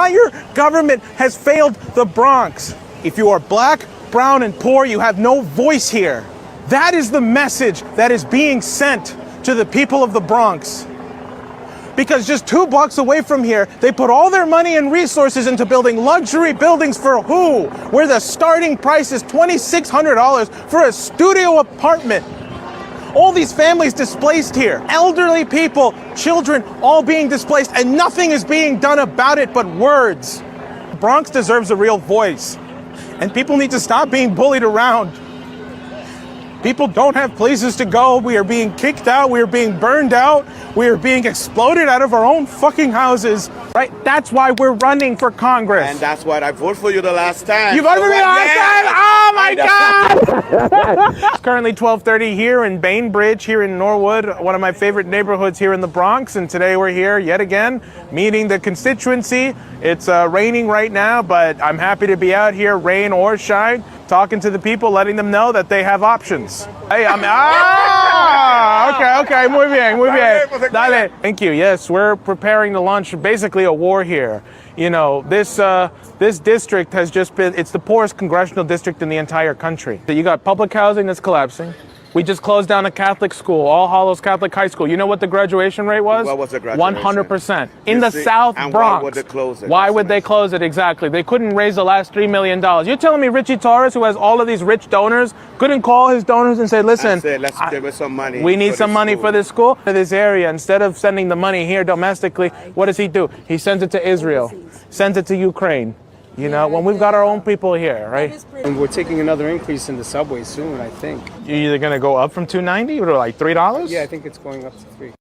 Your government has failed the Bronx. If you are black, brown, and poor, you have no voice here. That is the message that is being sent to the people of the Bronx. Because just 2 blocks away from here, they put all their money and resources into building luxury buildings for who? Where the starting price is $2,600 for a studio apartment. All these families displaced here, elderly people, children, all being displaced, and nothing is being done about it but words. Bronx deserves a real voice, and people need to stop being bullied around. People don't have places to go. We are being kicked out. We are being burned out. We are being exploded out of our own fucking houses. Right? That's why we're running for Congress. And that's why I voted for you the last time. You voted for me the last time? Oh my God! It's currently 12:30 here in Bainbridge, here in Norwood, one of my favorite neighborhoods here in the Bronx. And today we're here yet again, meeting the constituency. It's raining right now, but I'm happy to be out here, rain or shine, talking to the people, letting them know that they have options. Hey, okay, muy bien. Dale. Thank you. Yes, we're preparing to launch basically a war here. You know, this district has just been, it's the poorest congressional district in the entire country. You got public housing that's collapsing. We just closed down a Catholic school, All Hallows Catholic High School. You know what the graduation rate was? What was the graduation? 100%. In the South Bronx. Why would they close it? Why would they close it? Exactly. They couldn't raise the last $3 million. You're telling me Richie Torres, who has all of these rich donors, couldn't call his donors and say, listen, let's give us some money. We need some money for this school, for this area. Instead of sending the money here domestically, what does he do? He sends it to Israel, sends it to Ukraine. You know, when we've got our own people here, right? And we're taking another increase in the subway soon, I think. You're either going to go up from $2.90 or like $3? Yeah, I think it's going up to $3.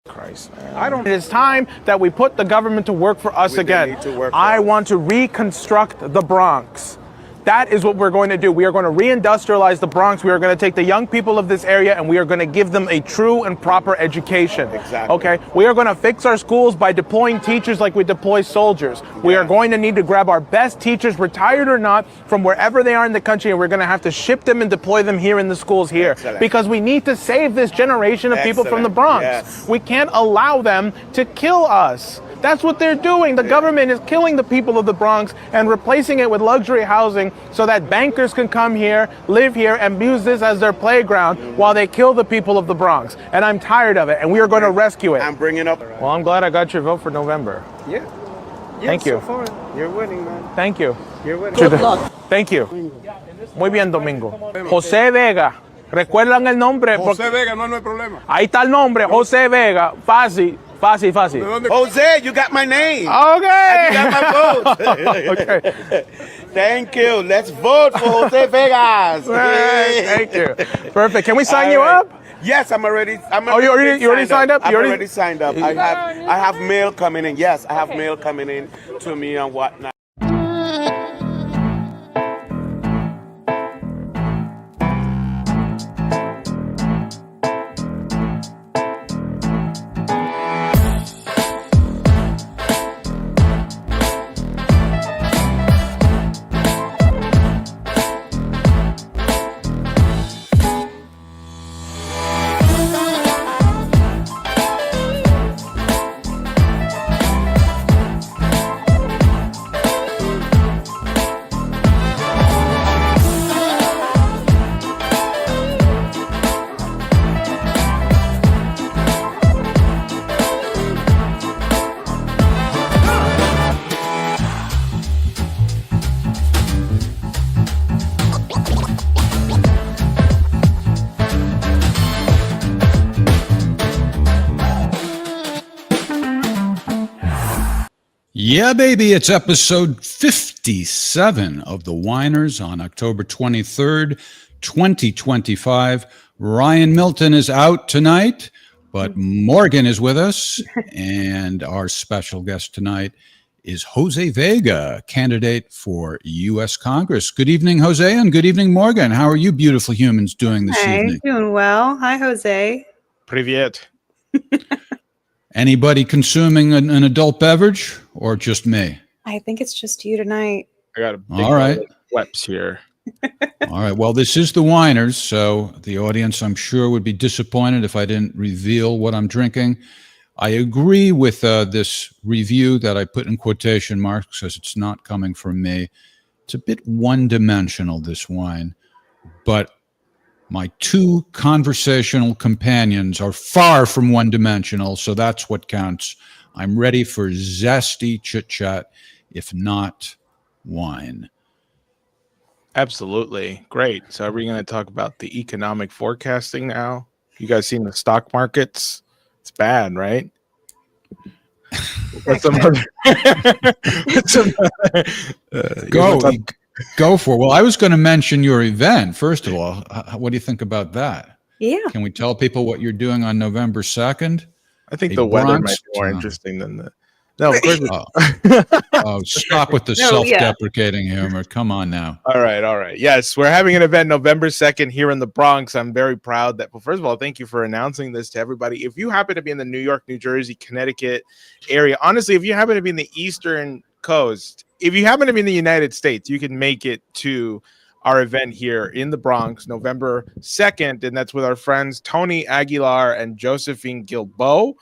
Christ, man. It is time that we put the government to work for us again. I want to reconstruct the Bronx. That is what we're going to do. We are going to reindustrialize the Bronx. We are going to take the young people of this area and we are going to give them a true and proper education. Exactly. Okay? We are going to fix our schools by deploying teachers like we deploy soldiers. Yeah. We are going to need to grab our best teachers, retired or not, from wherever they are in the country, and we're going to have to ship them and deploy them here in the schools here. Excellent. Because we need to save this generation of people from the Bronx. Yes. We can't allow them to kill us. That's what they're doing. The government is killing the people of the Bronx and replacing it with luxury housing so that bankers can come here, live here, and use this as their playground while they kill the people of the Bronx. And I'm tired of it, and we are going to rescue it. I'm bringing up. Well, I'm glad I got your vote for November. Yeah. Thank you. So far, you're winning, man. Thank you. You're winning. Good luck. Thank you. Muy bien, Domingo. José Vega. ¿Recuerdan el nombre? José Vega, no hay problema. Ahí está el nombre, José Vega. Fácil. Jose, you got my name. Okay. You got my vote. Okay. Thank you. Let's vote for Jose Vegas. Thank you. Perfect. Can we sign you up? Yes, I'm already. You already signed up? I'm already signed up. I have mail coming in. Yes, I have mail coming in to me and whatnot. Yeah, baby, it's episode 57 of The Whiners on October 23rd, 2025. Ryan Milton is out tonight, but Morgan is with us, and our special guest tonight is Jose Vega, candidate for U.S. Congress. Good evening, Jose, and good evening, Morgan. How are you beautiful humans doing this evening? Doing well. Hi, Jose. Привет. Anybody consuming an adult beverage, or just me? I think it's just you tonight. I got a big All right. Schweppes here. All right. Well, this is the Whiners, so the audience, I'm sure, would be disappointed if I didn't reveal what I'm drinking. I agree with this review that I put in quotation marks because it's not coming from me. It's a bit one-dimensional, this wine, but my two conversational companions are far from one-dimensional, so that's what counts. I'm ready for zesty chit-chat, if not wine. Absolutely. Great. So are we going to talk about the economic forecasting now? You guys seen the stock markets? It's bad, right? What's some other, Go for it. Well, I was going to mention your event. First of all, what do you think about that? Yeah. Can we tell people what you're doing on November 2nd? I think A the weather Bronx- might be more interesting than the. No, of course. Oh, stop with the self-deprecating humor. Come on now. All right. Yes, we're having an event November 2nd here in the Bronx. I'm very proud that, well, first of all, thank you for announcing this to everybody. If you happen to be in the New York, New Jersey, Connecticut area, honestly, if you happen to be in the Eastern Coast, if you happen to be in the United States, you can make it to our event here in the Bronx, November 2nd, and that's with our friends Tony Aguilar and Josephine Gilbo.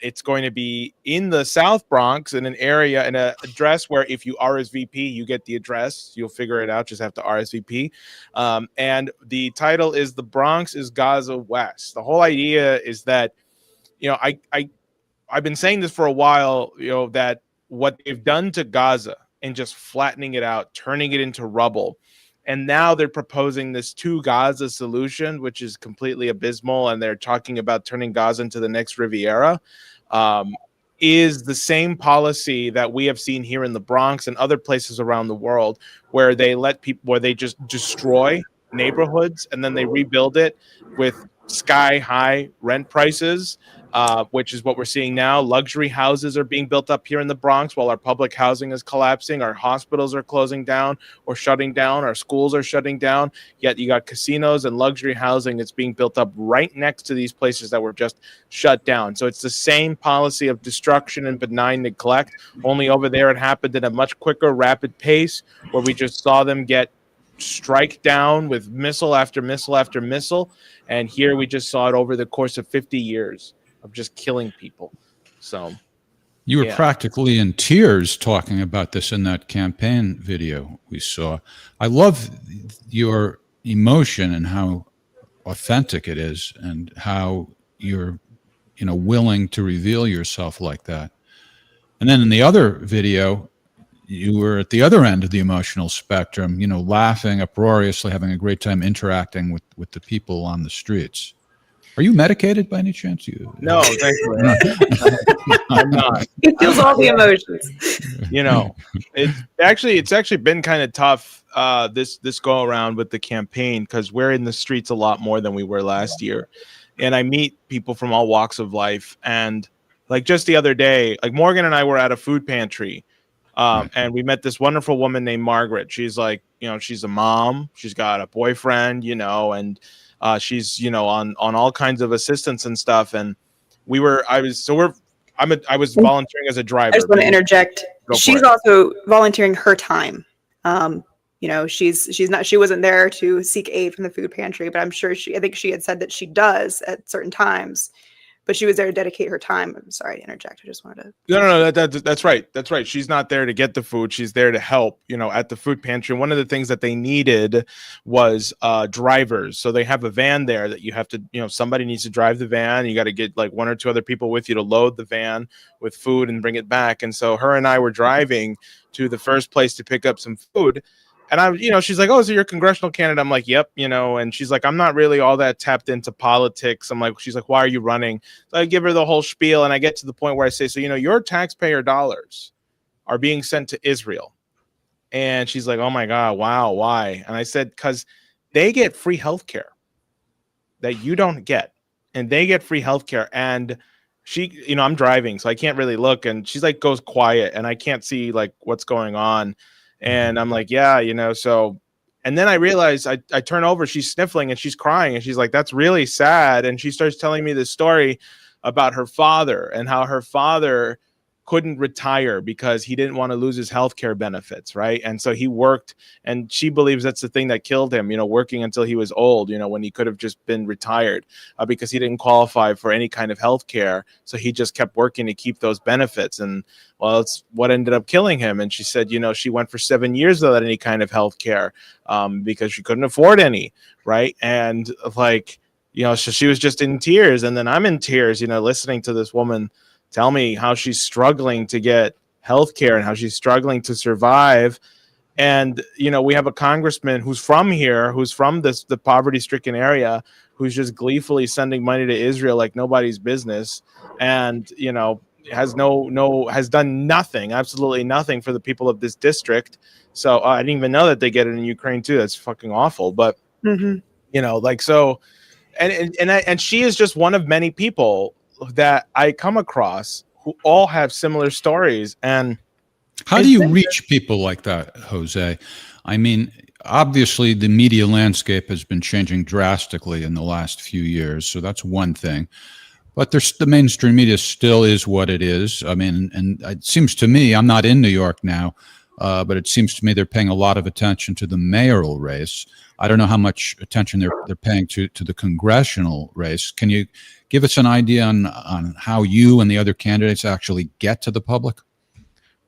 It's going to be in the South Bronx in an area, in an address where if you RSVP, you get the address. You'll figure it out. Just have to RSVP. And the title is "The Bronx is Gaza West." The whole idea is that, I've been saying this for a while, that what they've done to Gaza and just flattening it out, turning it into rubble. And now they're proposing this two Gaza solution, which is completely abysmal. And they're talking about turning Gaza into the next Riviera, is the same policy that we have seen here in the Bronx and other places around the world, where they just destroy neighborhoods and then they rebuild it with sky high rent prices, which is what we're seeing now. Luxury houses are being built up here in the Bronx while our public housing is collapsing. Our hospitals are closing down or shutting down. Our schools are shutting down. Yet you got casinos and luxury housing that's being built up right next to these places that were just shut down. So it's the same policy of destruction and benign neglect, only over there it happened at a much quicker, rapid pace, where we just saw them get strike down with missile after missile after missile. And here we just saw it over the course of 50 years of just killing people. So you were practically in tears talking about this in that campaign video we saw. I love your emotion and how authentic it is and how you're, willing to reveal yourself like that. And then in the other video, you were at the other end of the emotional spectrum, laughing uproariously, having a great time interacting with the people on the streets. Are you medicated by any chance? No, thankfully. I'm not. He feels all the emotions. It's actually been kind of tough this go around with the campaign, because we're in the streets a lot more than we were last year. And I meet people from all walks of life. And like just the other day, like Morgan and I were at a food pantry. And we met this wonderful woman named Margaret. She's like, she's a mom. She's got a boyfriend, and she's, on all kinds of assistance and stuff. And I was volunteering as a driver. I just want to interject. She's also volunteering her time. She wasn't there to seek aid from the food pantry, but I think she had said that she does at certain times. But she was there to dedicate her time. I'm sorry to interject. I just wanted to. No. That's right. That's right. She's not there to get the food. She's there to help, at the food pantry. One of the things that they needed was drivers. So they have a van there that you have to, somebody needs to drive the van. You got to get like one or two other people with you to load the van with food and bring it back. And so her and I were driving to the first place to pick up some food. And she's like, "Oh, so you're a congressional candidate?" I'm like, "Yep," and she's like, "I'm not really all that tapped into politics." She's like, "Why are you running?" So I give her the whole spiel, and I get to the point where I say, "So, your taxpayer dollars are being sent to Israel." And she's like, "Oh my God, wow, why?" And I said, "Because they get free healthcare that you don't get, and they get free healthcare." And she, I'm driving, so I can't really look, and she's like, goes quiet, and I can't see like what's going on. And I'm like, yeah, so, and then I realized I turn over, she's sniffling and she's crying and she's like, "That's really sad." And she starts telling me this story about her father and how her father couldn't retire because he didn't want to lose his health care benefits, right? And so he worked, and she believes that's the thing that killed him, working until he was old, when he could have just been retired, because he didn't qualify for any kind of health care. So he just kept working to keep those benefits. And well, it's what ended up killing him. And she said, she went for 7 years without any kind of health care, because she couldn't afford any, right? And so she was just in tears. And then I'm in tears, listening to this woman tell me how she's struggling to get health care and how she's struggling to survive. And, we have a congressman who's from here, who's from the poverty-stricken area, who's just gleefully sending money to Israel like nobody's business. And, has done nothing, absolutely nothing for the people of this district. So I didn't even know that they get it in Ukraine too. That's fucking awful. But, so, and she is just one of many people that I come across who all have similar stories. And how do you reach people like that, Jose? I mean, obviously the media landscape has been changing drastically in the last few years, so that's one thing. But the mainstream media still is what it is. I mean, and it seems to me, I'm not in New York now, but it seems to me they're paying a lot of attention to the mayoral race. I don't know how much attention they're paying to the congressional race. Can you give us an idea on how you and the other candidates actually get to the public?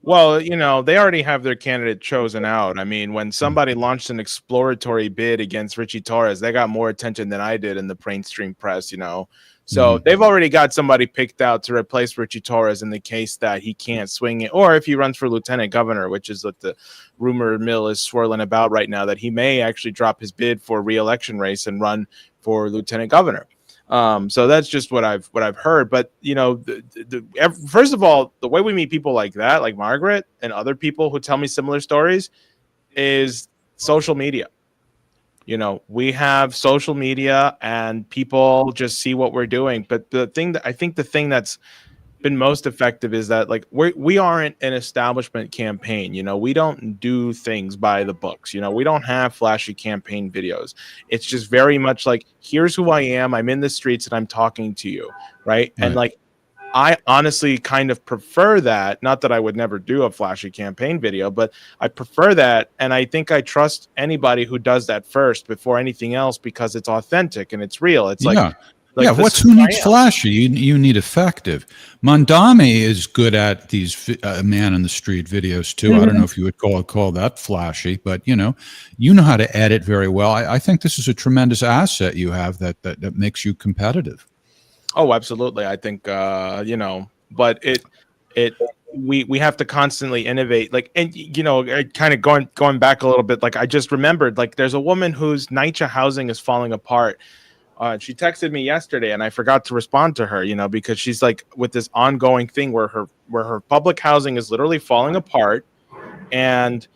Well, they already have their candidate chosen out. I mean, when somebody launched an exploratory bid against Richie Torres, they got more attention than I did in the mainstream press, So they've already got somebody picked out to replace Richie Torres in the case that he can't swing it, or if he runs for lieutenant governor, which is what the rumor mill is swirling about right now, that he may actually drop his bid for a re-election race and run for lieutenant governor. So that's just what I've heard. But first of all, the way we meet people like that, like Margaret and other people who tell me similar stories, is social media. We have social media and people just see what we're doing. But the thing that's been most effective is that we aren't an establishment campaign. We don't do things by the books. We don't have flashy campaign videos. It's just very much like, here's who I am. I'm in the streets and I'm talking to you. Right. And I honestly kind of prefer that. Not that I would never do a flashy campaign video, but I prefer that. And I think I trust anybody who does that first before anything else, because it's authentic and it's real. It's who needs flashy? You need effective. Mondami is good at these man in the street videos too. I don't know if you would call that flashy, but you know how to edit very well. I think this is a tremendous asset you have that makes you competitive. Oh, absolutely. I think but we have to constantly innovate. Kind of going back a little bit. I just remembered, there's a woman whose NYCHA housing is falling apart. She texted me yesterday, and I forgot to respond to her. Because she's with this ongoing thing where her public housing is literally falling apart, and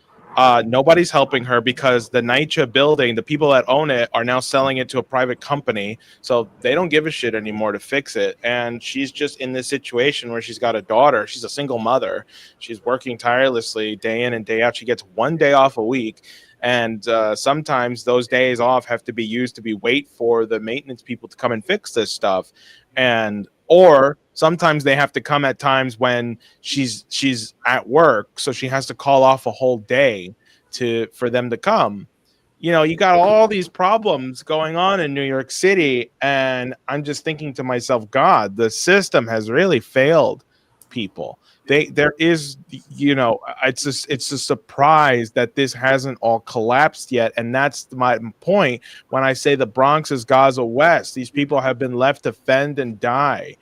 nobody's helping her because the NYCHA building, the people that own it, are now selling it to a private company, so they don't give a shit anymore to fix it. And she's just in this situation where she's got a daughter. She's a single mother. She's working tirelessly day in and day out. She gets 1 day off a week. And sometimes those days off have to be used to wait for the maintenance people to come and fix this stuff. Or sometimes they have to come at times when she's at work, so she has to call off a whole day for them to come. You got all these problems going on in New York City, and I'm just thinking to myself, God, the system has really failed people. It's a surprise that this hasn't all collapsed yet. And that's my point when I say the Bronx is Gaza West. These people have been left to fend and die,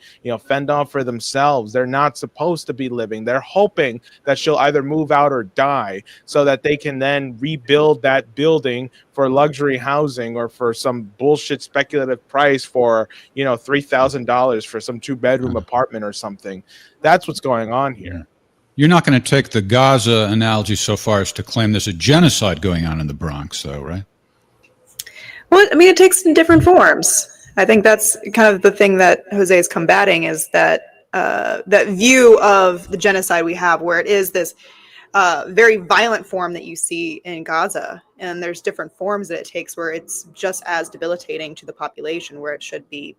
fend off for themselves. They're not supposed to be living. They're hoping that she'll either move out or die so that they can then rebuild that building for luxury housing or for some bullshit speculative price for, $3,000 for some 2-bedroom apartment or something. That's what's going on here. You're not going to take the Gaza analogy so far as to claim there's a genocide going on in the Bronx, though, right? Well, I mean, it takes different forms. I think that's kind of the thing that Jose is combating, is that that view of the genocide we have, where it is this very violent form that you see in Gaza, and there's different forms that it takes where it's just as debilitating to the population, where it should be,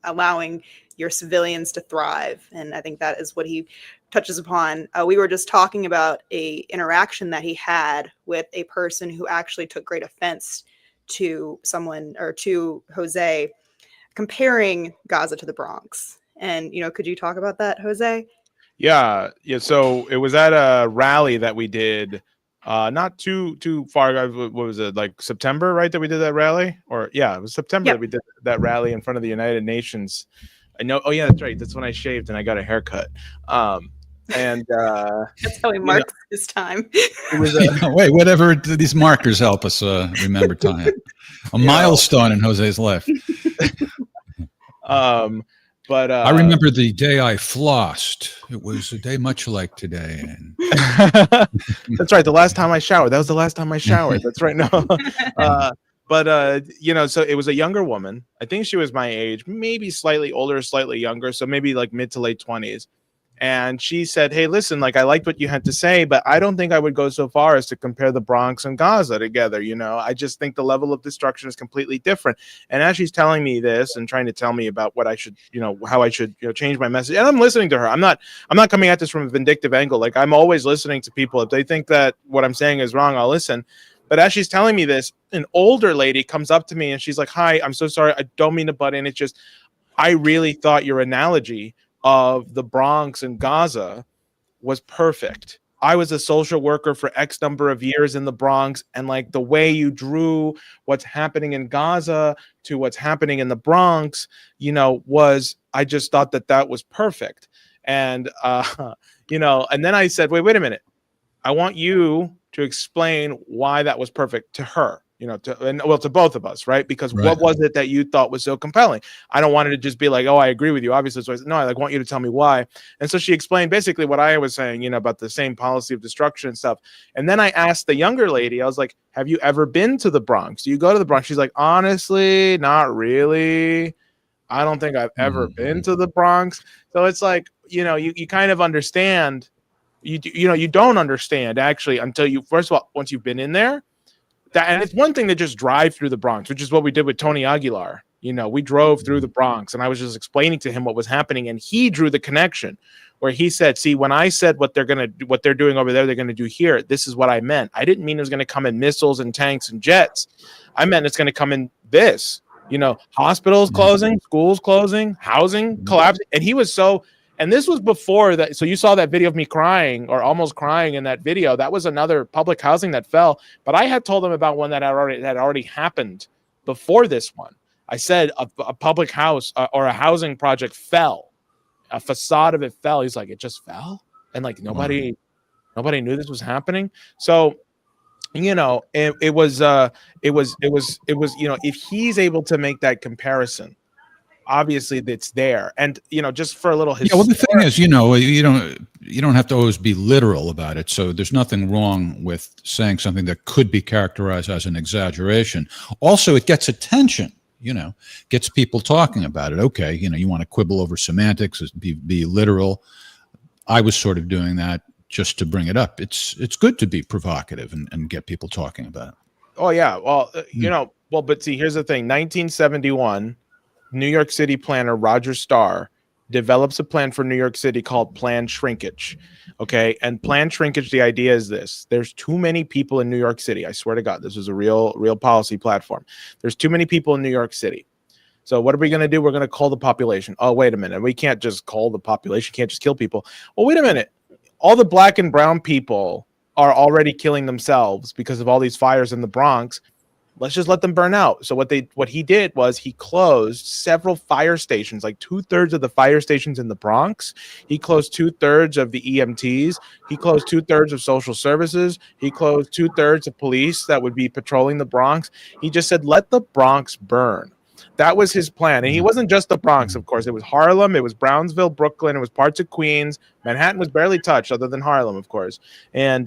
allowing your civilians to thrive. And I think that is what he touches upon. We were just talking about a interaction that he had with a person who actually took great offense to someone, or to Jose, comparing Gaza to the Bronx. And, could you talk about that, Jose? Yeah. So it was at a rally that we did, not too far. What was it, like September, right? That we did that rally, or it was September that we did that rally in front of the United Nations. I know. Oh yeah, that's right. That's when I shaved and I got a haircut. And that's how he marks his time. It was wait, whatever these markers help us remember time. A milestone in Jose's life. But I remember the day I flossed. It was a day much like today. And that's right. The last time I showered. That was the last time I showered. That's right. No. So it was a younger woman. I think she was my age, maybe slightly older, slightly younger. So maybe like mid to late 20s. And she said, hey, listen, like, I liked what you had to say, but I don't think I would go so far as to compare the Bronx and Gaza together. I just think the level of destruction is completely different. And as she's telling me this and trying to tell me about what I should, how I should, change my message. And I'm listening to her. I'm not coming at this from a vindictive angle. Like, I'm always listening to people. If they think that what I'm saying is wrong, I'll listen. But as she's telling me this, an older lady comes up to me and she's like, hi, I'm so sorry. I don't mean to butt in. It's just, I really thought your analogy of the Bronx and Gaza was perfect. I was a social worker for X number of years in the Bronx, and like the way you drew what's happening in Gaza to what's happening in the Bronx, I just thought that was perfect. And, and then I said, wait a minute. I want you to explain why that was perfect to her. To both of us, right? Because what was it that you thought was so compelling? I don't want it to just be like, oh, I agree with you. Obviously, so I said, no, I want you to tell me why. And so she explained basically what I was saying, about the same policy of destruction and stuff. And then I asked the younger lady, I was like, have you ever been to the Bronx? Do you go to the Bronx? She's like, honestly, not really. I don't think I've ever been to the Bronx. So it's like, you kind of understand. You don't understand actually until you, first of all, once you've been in there. And it's one thing to just drive through the Bronx, which is what we did with Tony Aguilar. We drove through the Bronx and I was just explaining to him what was happening. And he drew the connection where he said, see, when I said what they're doing over there, they're going to do here. This is what I meant. I didn't mean it was going to come in missiles and tanks and jets. I meant it's going to come in this, hospitals closing, schools closing, housing collapsing. And he was and this was before that. So you saw that video of me crying or almost crying in that video. That was another public housing that fell. But I had told them about one that had already happened before this one. I said a public house or a housing project fell. A facade of it fell. He's like, it just fell? And like nobody knew this was happening. So, it was, if he's able to make that comparison, obviously it's there. And just for a little history. Yeah, well, the thing is, you don't have to always be literal about it. So there's nothing wrong with saying something that could be characterized as an exaggeration. Also, it gets attention, gets people talking about it. Okay, you want to quibble over semantics, be literal. I was sort of doing that just to bring it up. It's good to be provocative and get people talking about it. Oh yeah, well, but see, here's the thing. 1971, New York City planner Roger Starr develops a plan for New York City called Plan Shrinkage. Okay. And Plan Shrinkage, the idea is this: there's too many people in New York City. I swear to God, this is a real policy platform. There's too many people in New York City. So what are we going to do? We're going to cull the population. Oh, wait a minute. We can't just cull the population. Can't just kill people. Well, wait a minute. All the black and brown people are already killing themselves because of all these fires in the Bronx. Let's just let them burn out. So what he did was he closed several fire stations, like 2/3 of the fire stations in the Bronx. He closed 2/3 of the EMTs. He closed 2/3 of social services. He closed 2/3 of police that would be patrolling the Bronx. He just said, let the Bronx burn. That was his plan. And he wasn't just the Bronx, of course. It was Harlem. It was Brownsville, Brooklyn. It was parts of Queens. Manhattan was barely touched other than Harlem, of course. And,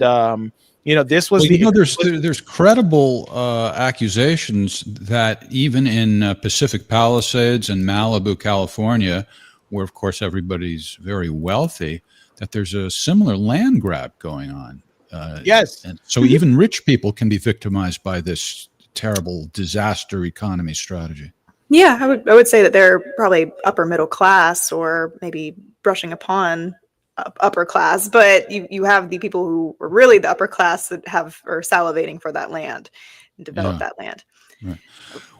this was there's credible accusations that even in Pacific Palisades and Malibu, California, where of course everybody's very wealthy, that there's a similar land grab going on. Yes. And so even rich people can be victimized by this terrible disaster economy strategy. Yeah, I would say that they're probably upper middle class or maybe brushing upon upper class, but you have the people who are really the upper class that are salivating for that land and develop Yeah. that land. Right.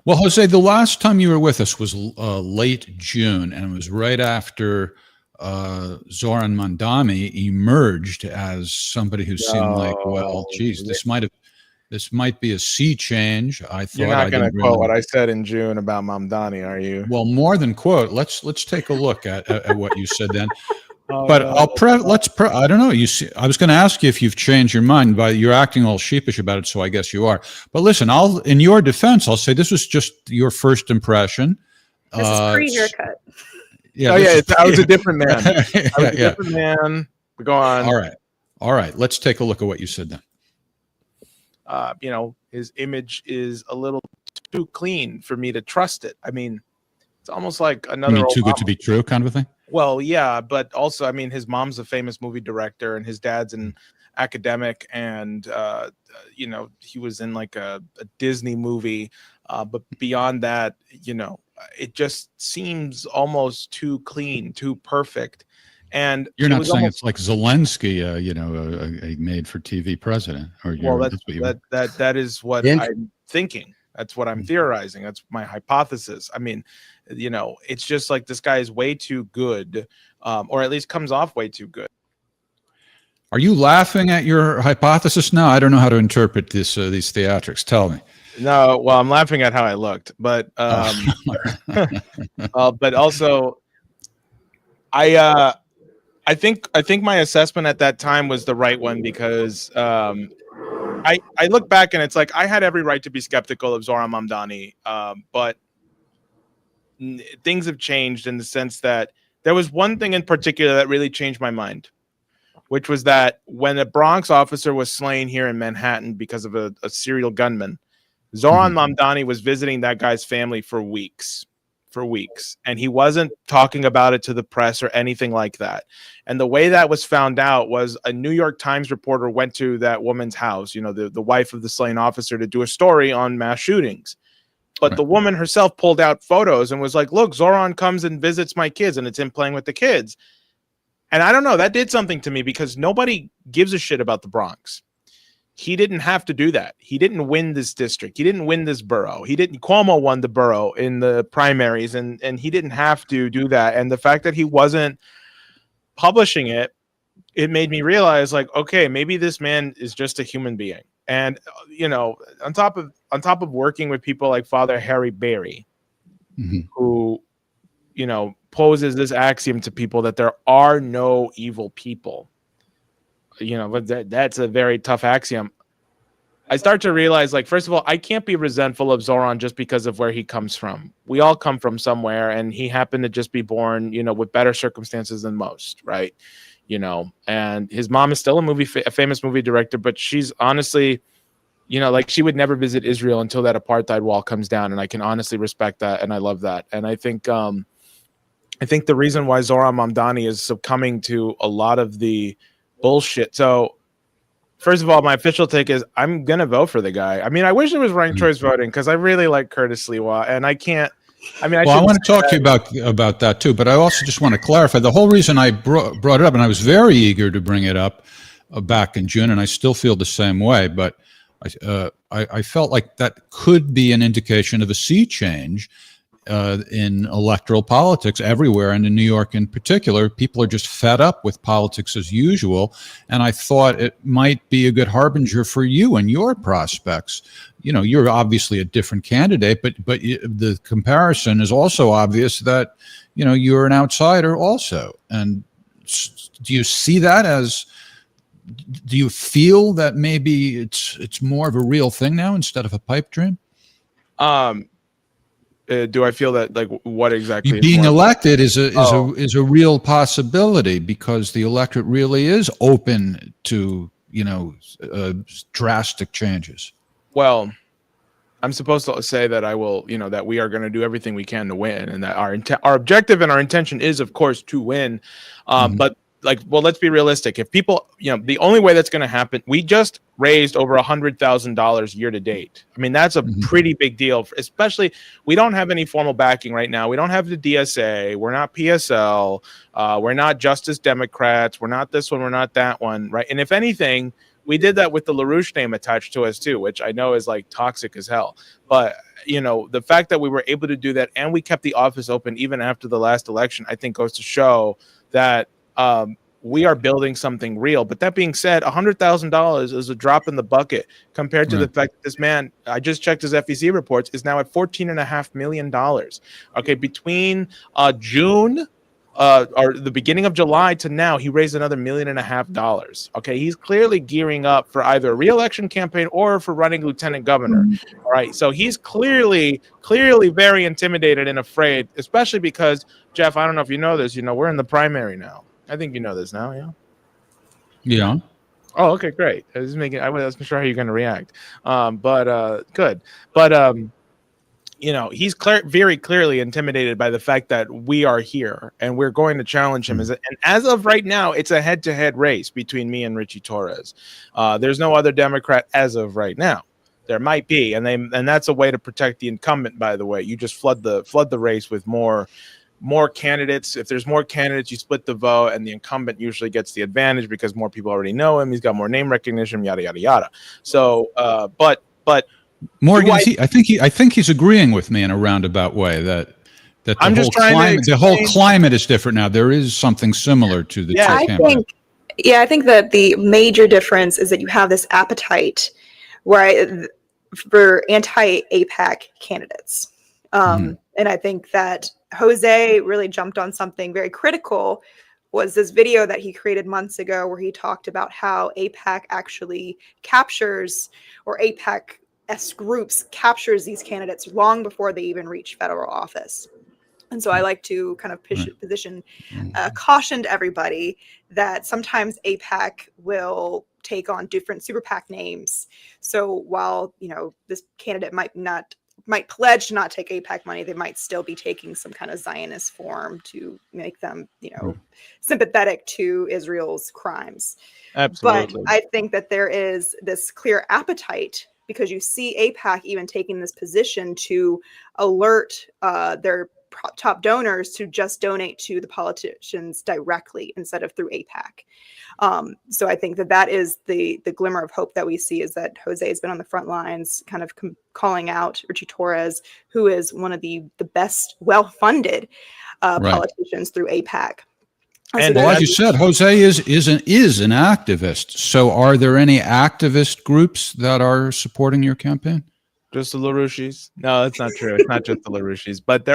Well, Jose, the last time you were with us was late June, and it was right after Zoran Mandani emerged as somebody who seemed like, well, geez, this might be a sea change. I thought You're not I going to didn't quote really. what I said in June about Mamdani, are you? Well, more than quote. Let's take a look at what you said then. But I don't know. You see, I was going to ask you if you've changed your mind, but you're acting all sheepish about it, so I guess you are. But listen, in your defense, I'll say this was just your first impression. This is pre-haircut. Yeah. I was a different man. I was a Yeah. different man. But go on. All right. Let's take a look at what you said then. His image is a little too clean for me to trust it. I mean, it's almost like another. You mean too Obama. good to be true, kind of a thing? Well, yeah, but also, I mean, his mom's a famous movie director, and his dad's an academic, and he was in like a Disney movie. But beyond that, it just seems almost too clean, too perfect. And you're not saying it's like Zelensky, a made-for-TV president, or that is what I'm thinking. That's what I'm theorizing. That's my hypothesis. I mean, it's just like this guy is way too good, or at least comes off way too good. Are you laughing at your hypothesis now? I don't know how to interpret these theatrics. Tell me. No, well, I'm laughing at how I looked, but but also, I think my assessment at that time was the right one because I look back and it's like I had every right to be skeptical of Zoran Mamdani, but things have changed in the sense that there was one thing in particular that really changed my mind, which was that when a Bronx officer was slain here in Manhattan because of a serial gunman, Zoran Mamdani was visiting that guy's family for weeks, and he wasn't talking about it to the press or anything like that. And the way that was found out was a New York Times reporter went to that woman's house, the wife of the slain officer, to do a story on mass shootings. But the woman herself pulled out photos and was like, look, Zoran comes and visits my kids, and it's him playing with the kids. And I don't know, that did something to me because nobody gives a shit about the Bronx. He didn't have to do that. He didn't win this district. He didn't win this borough. Cuomo won the borough in the primaries, and he didn't have to do that. And the fact that he wasn't publishing it, it made me realize, like, okay, maybe this man is just a human being. And on top of working with people like Father Harry Berry, who poses this axiom to people that there are no evil people. But that's a very tough axiom. I start to realize, like, first of all, I can't be resentful of Zoran just because of where he comes from. We all come from somewhere, and he happened to just be born, with better circumstances than most, right? And his mom is still a famous movie director, but she's honestly, she would never visit Israel until that apartheid wall comes down, and I can honestly respect that, and I love that. And I think the reason why Zoran Mamdani is succumbing to a lot of the bullshit. So, first of all, my official take is I'm gonna vote for the guy. I mean, I wish it was ranked choice voting because I really like Curtis Sliwa, and I can't. I want to talk to you about that too, but I also just want to clarify the whole reason I brought it up, and I was very eager to bring it up back in June, and I still feel the same way. But I felt like that could be an indication of a sea change in electoral politics everywhere, and in New York in particular. People are just fed up with politics as usual, and I thought it might be a good harbinger for you and your prospects. You're obviously a different candidate, but the comparison is also obvious that you're an outsider also. And do you see that as? Do you feel that maybe it's more of a real thing now instead of a pipe dream? Do I feel that, like, what exactly? Being elected is a real possibility because the electorate really is open to drastic changes. Well, I'm supposed to say that I will, that we are going to do everything we can to win, and that our objective and our intention is, of course, to win. But well, let's be realistic. If people, the only way that's going to happen, we just raised over $100,000 year to date. I mean, that's a pretty big deal, especially we don't have any formal backing right now. We don't have the DSA. We're not PSL. We're not Justice Democrats. We're not this one. We're not that one. Right. And if anything, we did that with the LaRouche name attached to us too, which I know is like toxic as hell. But, the fact that we were able to do that and we kept the office open even after the last election, I think goes to show that we are building something real. But that being said, $100,000 is a drop in the bucket compared to the fact that this man, I just checked his FEC reports, is now at $14.5 million. Okay, between June or the beginning of July to now, he raised another $1.5 million. Okay, he's clearly gearing up for either a re-election campaign or for running lieutenant governor. All right, so he's clearly very intimidated and afraid, especially because, Jeff, I don't know if you know this, we're in the primary now. I think you know this now, yeah? Yeah. Oh, okay, great. I wasn't sure how you're going to react, but good. But he's very clearly intimidated by the fact that we are here and we're going to challenge him. And as of right now, it's a head-to-head race between me and Richie Torres. There's no other Democrat as of right now. There might be, and that's a way to protect the incumbent. By the way, you just flood the race with more candidates. If there's more candidates, you split the vote, and the incumbent usually gets the advantage because more people already know him. He's got more name recognition, yada yada yada. So, but Morgan, I think he's agreeing with me in a roundabout way that the whole climate is different now. There is something similar to the campaign. I think that the major difference is that you have this appetite for anti-AIPAC candidates. And I think that Jose really jumped on something very critical, was this video that he created months ago where he talked about how AIPAC actually captures, or AIPAC-esque groups captures these candidates long before they even reach federal office. And so I like to kind of position caution to everybody that sometimes AIPAC will take on different super PAC names. So while, this candidate might pledge to not take AIPAC money, they might still be taking some kind of Zionist form to make them, sympathetic to Israel's crimes. Absolutely. But I think that there is this clear appetite, because you see AIPAC even taking this position to alert their top donors to just donate to the politicians directly instead of through AIPAC. So I think that is the glimmer of hope that we see, is that Jose has been on the front lines kind of calling out Richie Torres, who is one of the best well-funded politicians through AIPAC. And as you said, Jose is an activist. So are there any activist groups that are supporting your campaign? Just the LaRouches? No, that's not true. It's not just the LaRouches, but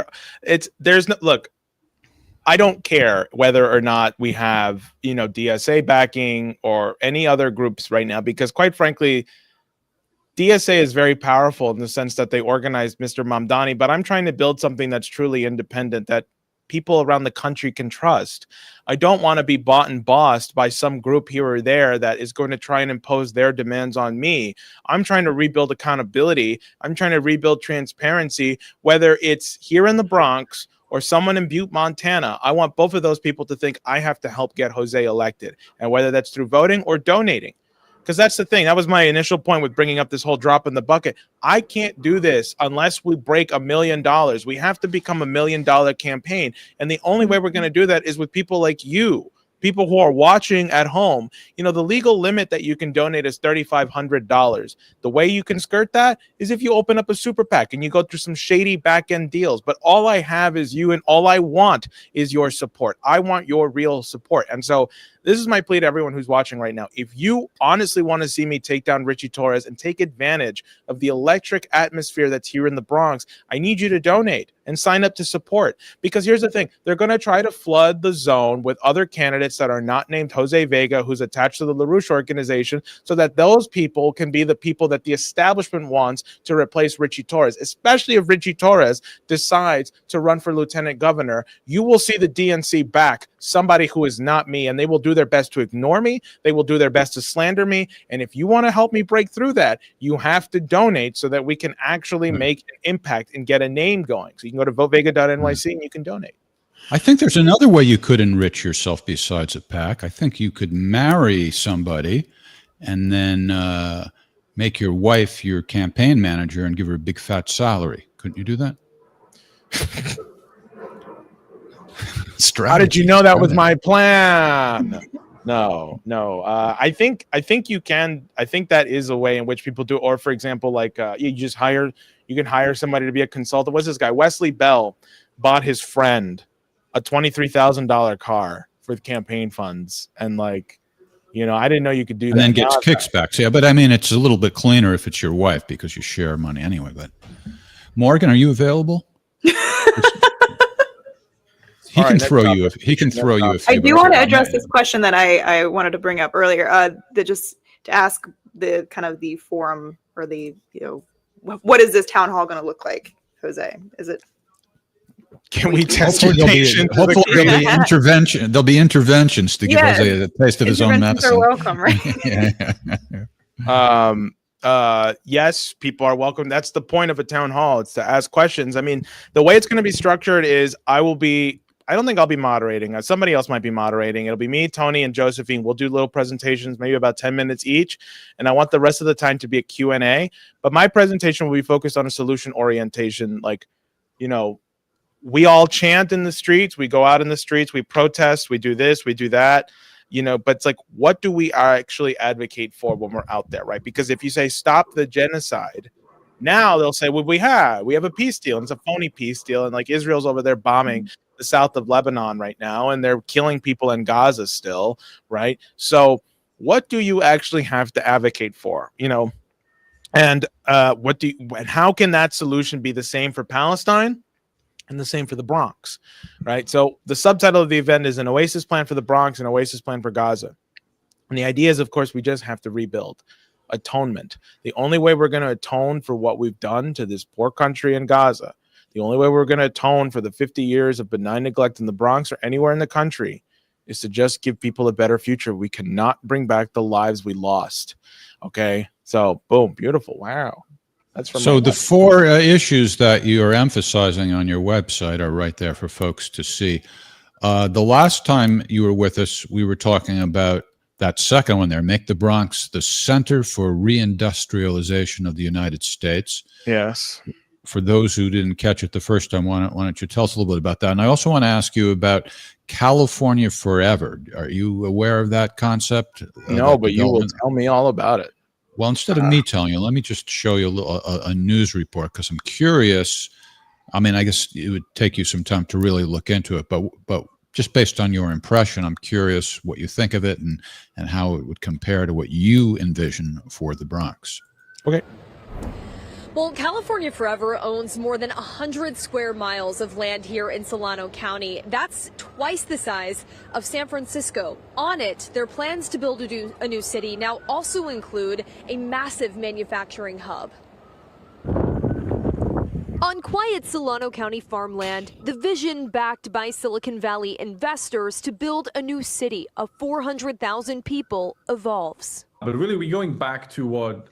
there's no, look, I don't care whether or not we have, DSA backing or any other groups right now, because quite frankly, DSA is very powerful in the sense that they organized Mr. Mamdani, but I'm trying to build something that's truly independent, that people around the country can trust. I don't want to be bought and bossed by some group here or there that is going to try and impose their demands on me. I'm trying to rebuild accountability. I'm trying to rebuild transparency, whether it's here in the Bronx or someone in Butte, Montana. I want both of those people to think I have to help get Jose elected, and whether that's through voting or donating. Because that's the thing. That was my initial point with bringing up this whole drop in the bucket. I can't do this unless we break $1 million. We have to become $1 million campaign. And the only way we're going to do that is with people like you, people who are watching at home. The legal limit that you can donate is $3,500. The way you can skirt that is if you open up a super PAC and you go through some shady back end deals. But all I have is you, and all I want is your support. I want your real support. And so this is my plea to everyone who's watching right now. If you honestly want to see me take down Richie Torres and take advantage of the electric atmosphere that's here in the Bronx, I need you to donate and sign up to support. Because here's the thing. They're going to try to flood the zone with other candidates that are not named Jose Vega, who's attached to the LaRouche organization, so that those people can be the people that the establishment wants to replace Richie Torres. Especially if Richie Torres decides to run for lieutenant governor, you will see the DNC back somebody who is not me, and they will do their best to ignore me. They will do their best to slander me. And if you want to help me break through that, you have to donate so that we can actually make an impact and get a name going. So you can go to votevega.nyc and you can donate. I think there's another way you could enrich yourself besides a PAC. I think you could marry somebody and then make your wife your campaign manager and give her a big fat salary. Couldn't you do that? How did you know that was my plan? No. I think you can. I think that is a way in which people do. Or for example, like you can hire somebody to be a consultant. What's this guy? Wesley Bell bought his friend a $23,000 car for the campaign funds, and like, I didn't know you could do that. And then gets kickbacks. Yeah, but I mean, it's a little bit cleaner if it's your wife because you share money anyway. But Morgan, are you available? He can throw you. He can throw you. I do want to address this question that I wanted to bring up earlier. Just to ask the kind of the forum or the what is this town hall going to look like, Jose? Is it? Can we test hopefully there'll be intervention. There'll be interventions to give Jose a taste of his own medicine. Are welcome, right? Yes, people are welcome. That's the point of a town hall. It's to ask questions. I mean, the way it's going to be structured is I don't think I'll be moderating. Somebody else might be moderating. It'll be me, Tony, and Josephine. We'll do little presentations, maybe about 10 minutes each. And I want the rest of the time to be a Q&A. But my presentation will be focused on a solution orientation. Like, we all chant in the streets. We go out in the streets. We protest. We do this. We do that. But it's like, what do we actually advocate for when we're out there, right? Because if you say stop the genocide, now they'll say, well, we have a peace deal, and it's a phony peace deal, and like Israel's over there bombing the south of Lebanon right now, and they're killing people in Gaza still, right? So what do you actually have to advocate for, and how can that solution be the same for Palestine and the same for the Bronx, right? So the subtitle of the event is an Oasis plan for the Bronx, an Oasis plan for Gaza. And the idea is, of course, we just have to rebuild. Atonement. The only way we're going to atone for what we've done to this poor country in Gaza, the only way we're going to atone for the 50 years of benign neglect in the Bronx or anywhere in the country, is to just give people a better future. We cannot bring back the lives we lost. Okay? So, boom. Beautiful. Wow. That's from so the four issues that you are emphasizing on your website are right there for folks to see. The last time you were with us, we were talking about that second one there, make the Bronx the center for reindustrialization of the United States. Yes. For those who didn't catch it the first time, why don't you tell us a little bit about that? And I also want to ask you about California Forever. Are you aware of that concept? No, but you will tell me all about it. Well, instead of me telling you, let me just show you a news report because I'm curious. I mean, I guess it would take you some time to really look into it, but just based on your impression, I'm curious what you think of it and how it would compare to what you envision for the Bronx. Okay. Well, California Forever owns more than 100 square miles of land here in Solano County. That's twice the size of San Francisco. On it, their plans to build a new city now also include a massive manufacturing hub. On quiet Solano County farmland, the vision backed by Silicon Valley investors to build a new city of 400,000 people evolves. But really, we're going back to what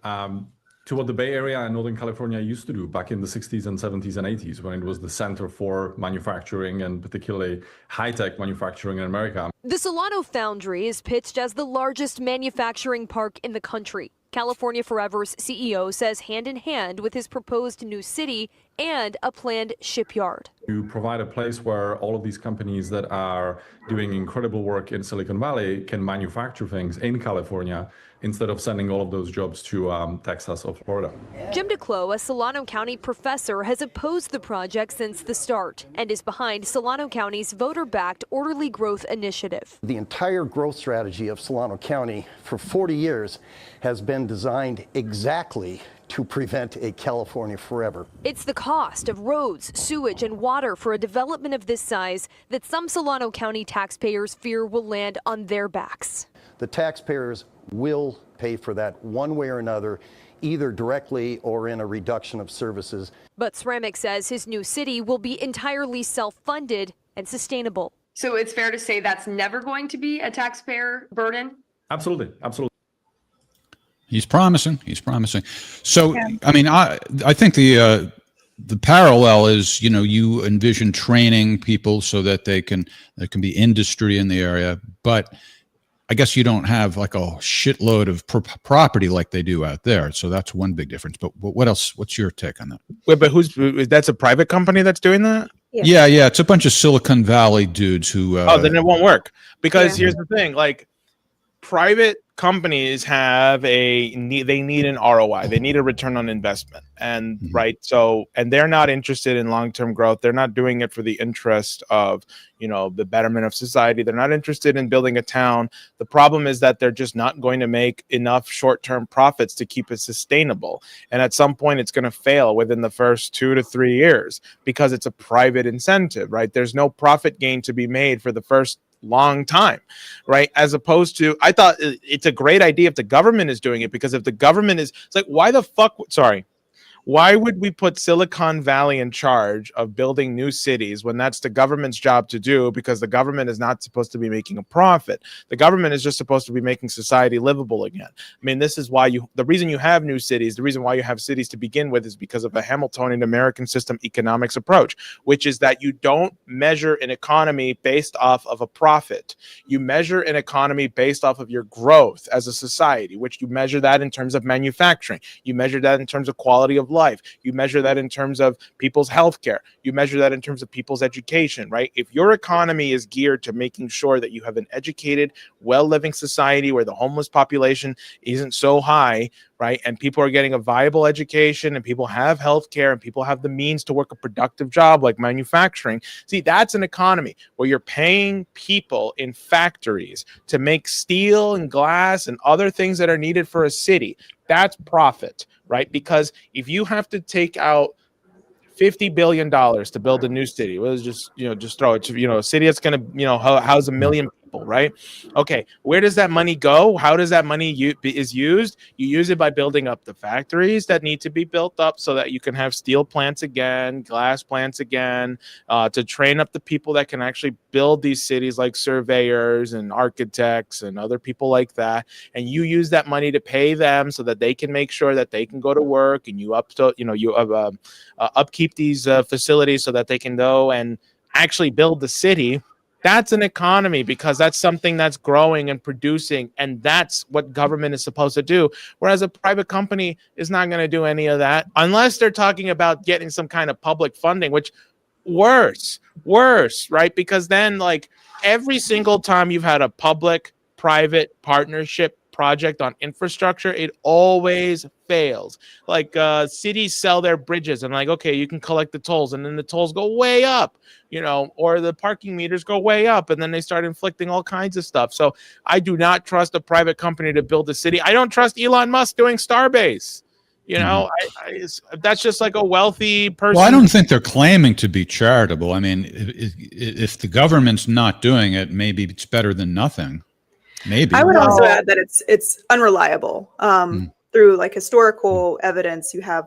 the Bay Area and Northern California used to do back in the 60s and 70s and 80s, when it was the center for manufacturing and particularly high-tech manufacturing in America. The Solano Foundry is pitched as the largest manufacturing park in the country. California Forever's CEO says hand in hand with his proposed new city and a planned shipyard. You provide a place where all of these companies that are doing incredible work in Silicon Valley can manufacture things in California instead of sending all of those jobs to Texas or Florida. Jim DeClo, a Solano County professor, has opposed the project since the start and is behind Solano County's voter-backed Orderly Growth Initiative. The entire growth strategy of Solano County for 40 years has been designed exactly to prevent a California Forever. It's the cost of roads, sewage, and water for a development of this size that some Solano County taxpayers fear will land on their backs. The taxpayers will pay for that one way or another, either directly or in a reduction of services. But Sramick says his new city will be entirely self-funded and sustainable. So it's fair to say that's never going to be a taxpayer burden? Absolutely, absolutely. He's promising. So, I mean, I think the the parallel is, you envision training people so that there can be industry in the area, but I guess you don't have like a shitload of property like they do out there. So that's one big difference. But what else? What's your take on that? Wait, but that's a private company that's doing that? Yeah. It's a bunch of Silicon Valley dudes who. Then it won't work, because here's the thing: like, private companies they need an ROI. They need a return on investment, and and they're not interested in long-term growth. They're not doing it for the interest of the betterment of society. They're not interested in building a town. The problem is that they're just not going to make enough short-term profits to keep it sustainable, and at some point it's going to fail within the first 2 to 3 years because it's a private incentive, right? There's no profit gain to be made for the first long time, right? As opposed to, I thought it's a great idea if the government is doing it, because if the government is, it's like, why would we put Silicon Valley in charge of building new cities when that's the government's job to do? Because the government is not supposed to be making a profit. The government is just supposed to be making society livable again. I mean, this is why the reason you have new cities, the reason why you have cities to begin with, is because of a Hamiltonian American system economics approach, which is that you don't measure an economy based off of a profit. You measure an economy based off of your growth as a society, which you measure that in terms of manufacturing. You measure that in terms of quality of life. You measure that in terms of people's healthcare. You measure that in terms of people's education, right? If your economy is geared to making sure that you have an educated, well-living society where the homeless population isn't so high, right, and people are getting a viable education, and people have healthcare, and people have the means to work a productive job like manufacturing, see, that's an economy where you're paying people in factories to make steel and glass and other things that are needed for a city. That's profit, right? Because if you have to take out $50 billion to build a new city, well, just throw it to, a city that's going to, house 1 million people, right? Okay, where does that money go? How does that money is used? You use it by building up the factories that need to be built up so that you can have steel plants again, glass plants again, to train up the people that can actually build these cities, like surveyors and architects and other people like that. And you use that money to pay them so that they can make sure that they can go to work, and you upkeep these facilities so that they can go and actually build the city. That's an economy, because that's something that's growing and producing, and that's what government is supposed to do. Whereas a private company is not going to do any of that unless they're talking about getting some kind of public funding, which worse, right? Because then, like, every single time you've had a public-private partnership project on infrastructure, it always fails. Like, cities sell their bridges and, like, okay, you can collect the tolls, and then the tolls go way up, or the parking meters go way up, and then they start inflicting all kinds of stuff. So I do not trust a private company to build a city. I don't trust Elon Musk doing Starbase. That's just like a wealthy person. Well, I don't think they're claiming to be charitable. I mean, if the government's not doing it, maybe it's better than nothing. Maybe. I would also add that it's unreliable. Through like historical evidence, you have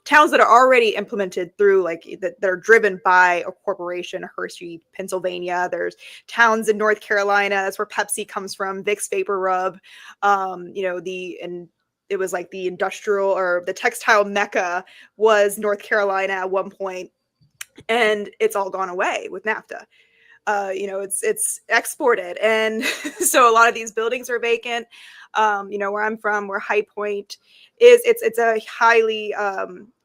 towns that are already implemented through that are driven by a corporation, Hershey, Pennsylvania. There's towns in North Carolina. That's where Pepsi comes from. Vicks Vapor Rub. It was like the industrial or the textile mecca was North Carolina at one point, and it's all gone away with NAFTA. It's exported, and so a lot of these buildings are vacant. Where I'm from, where High Point is, it's a highly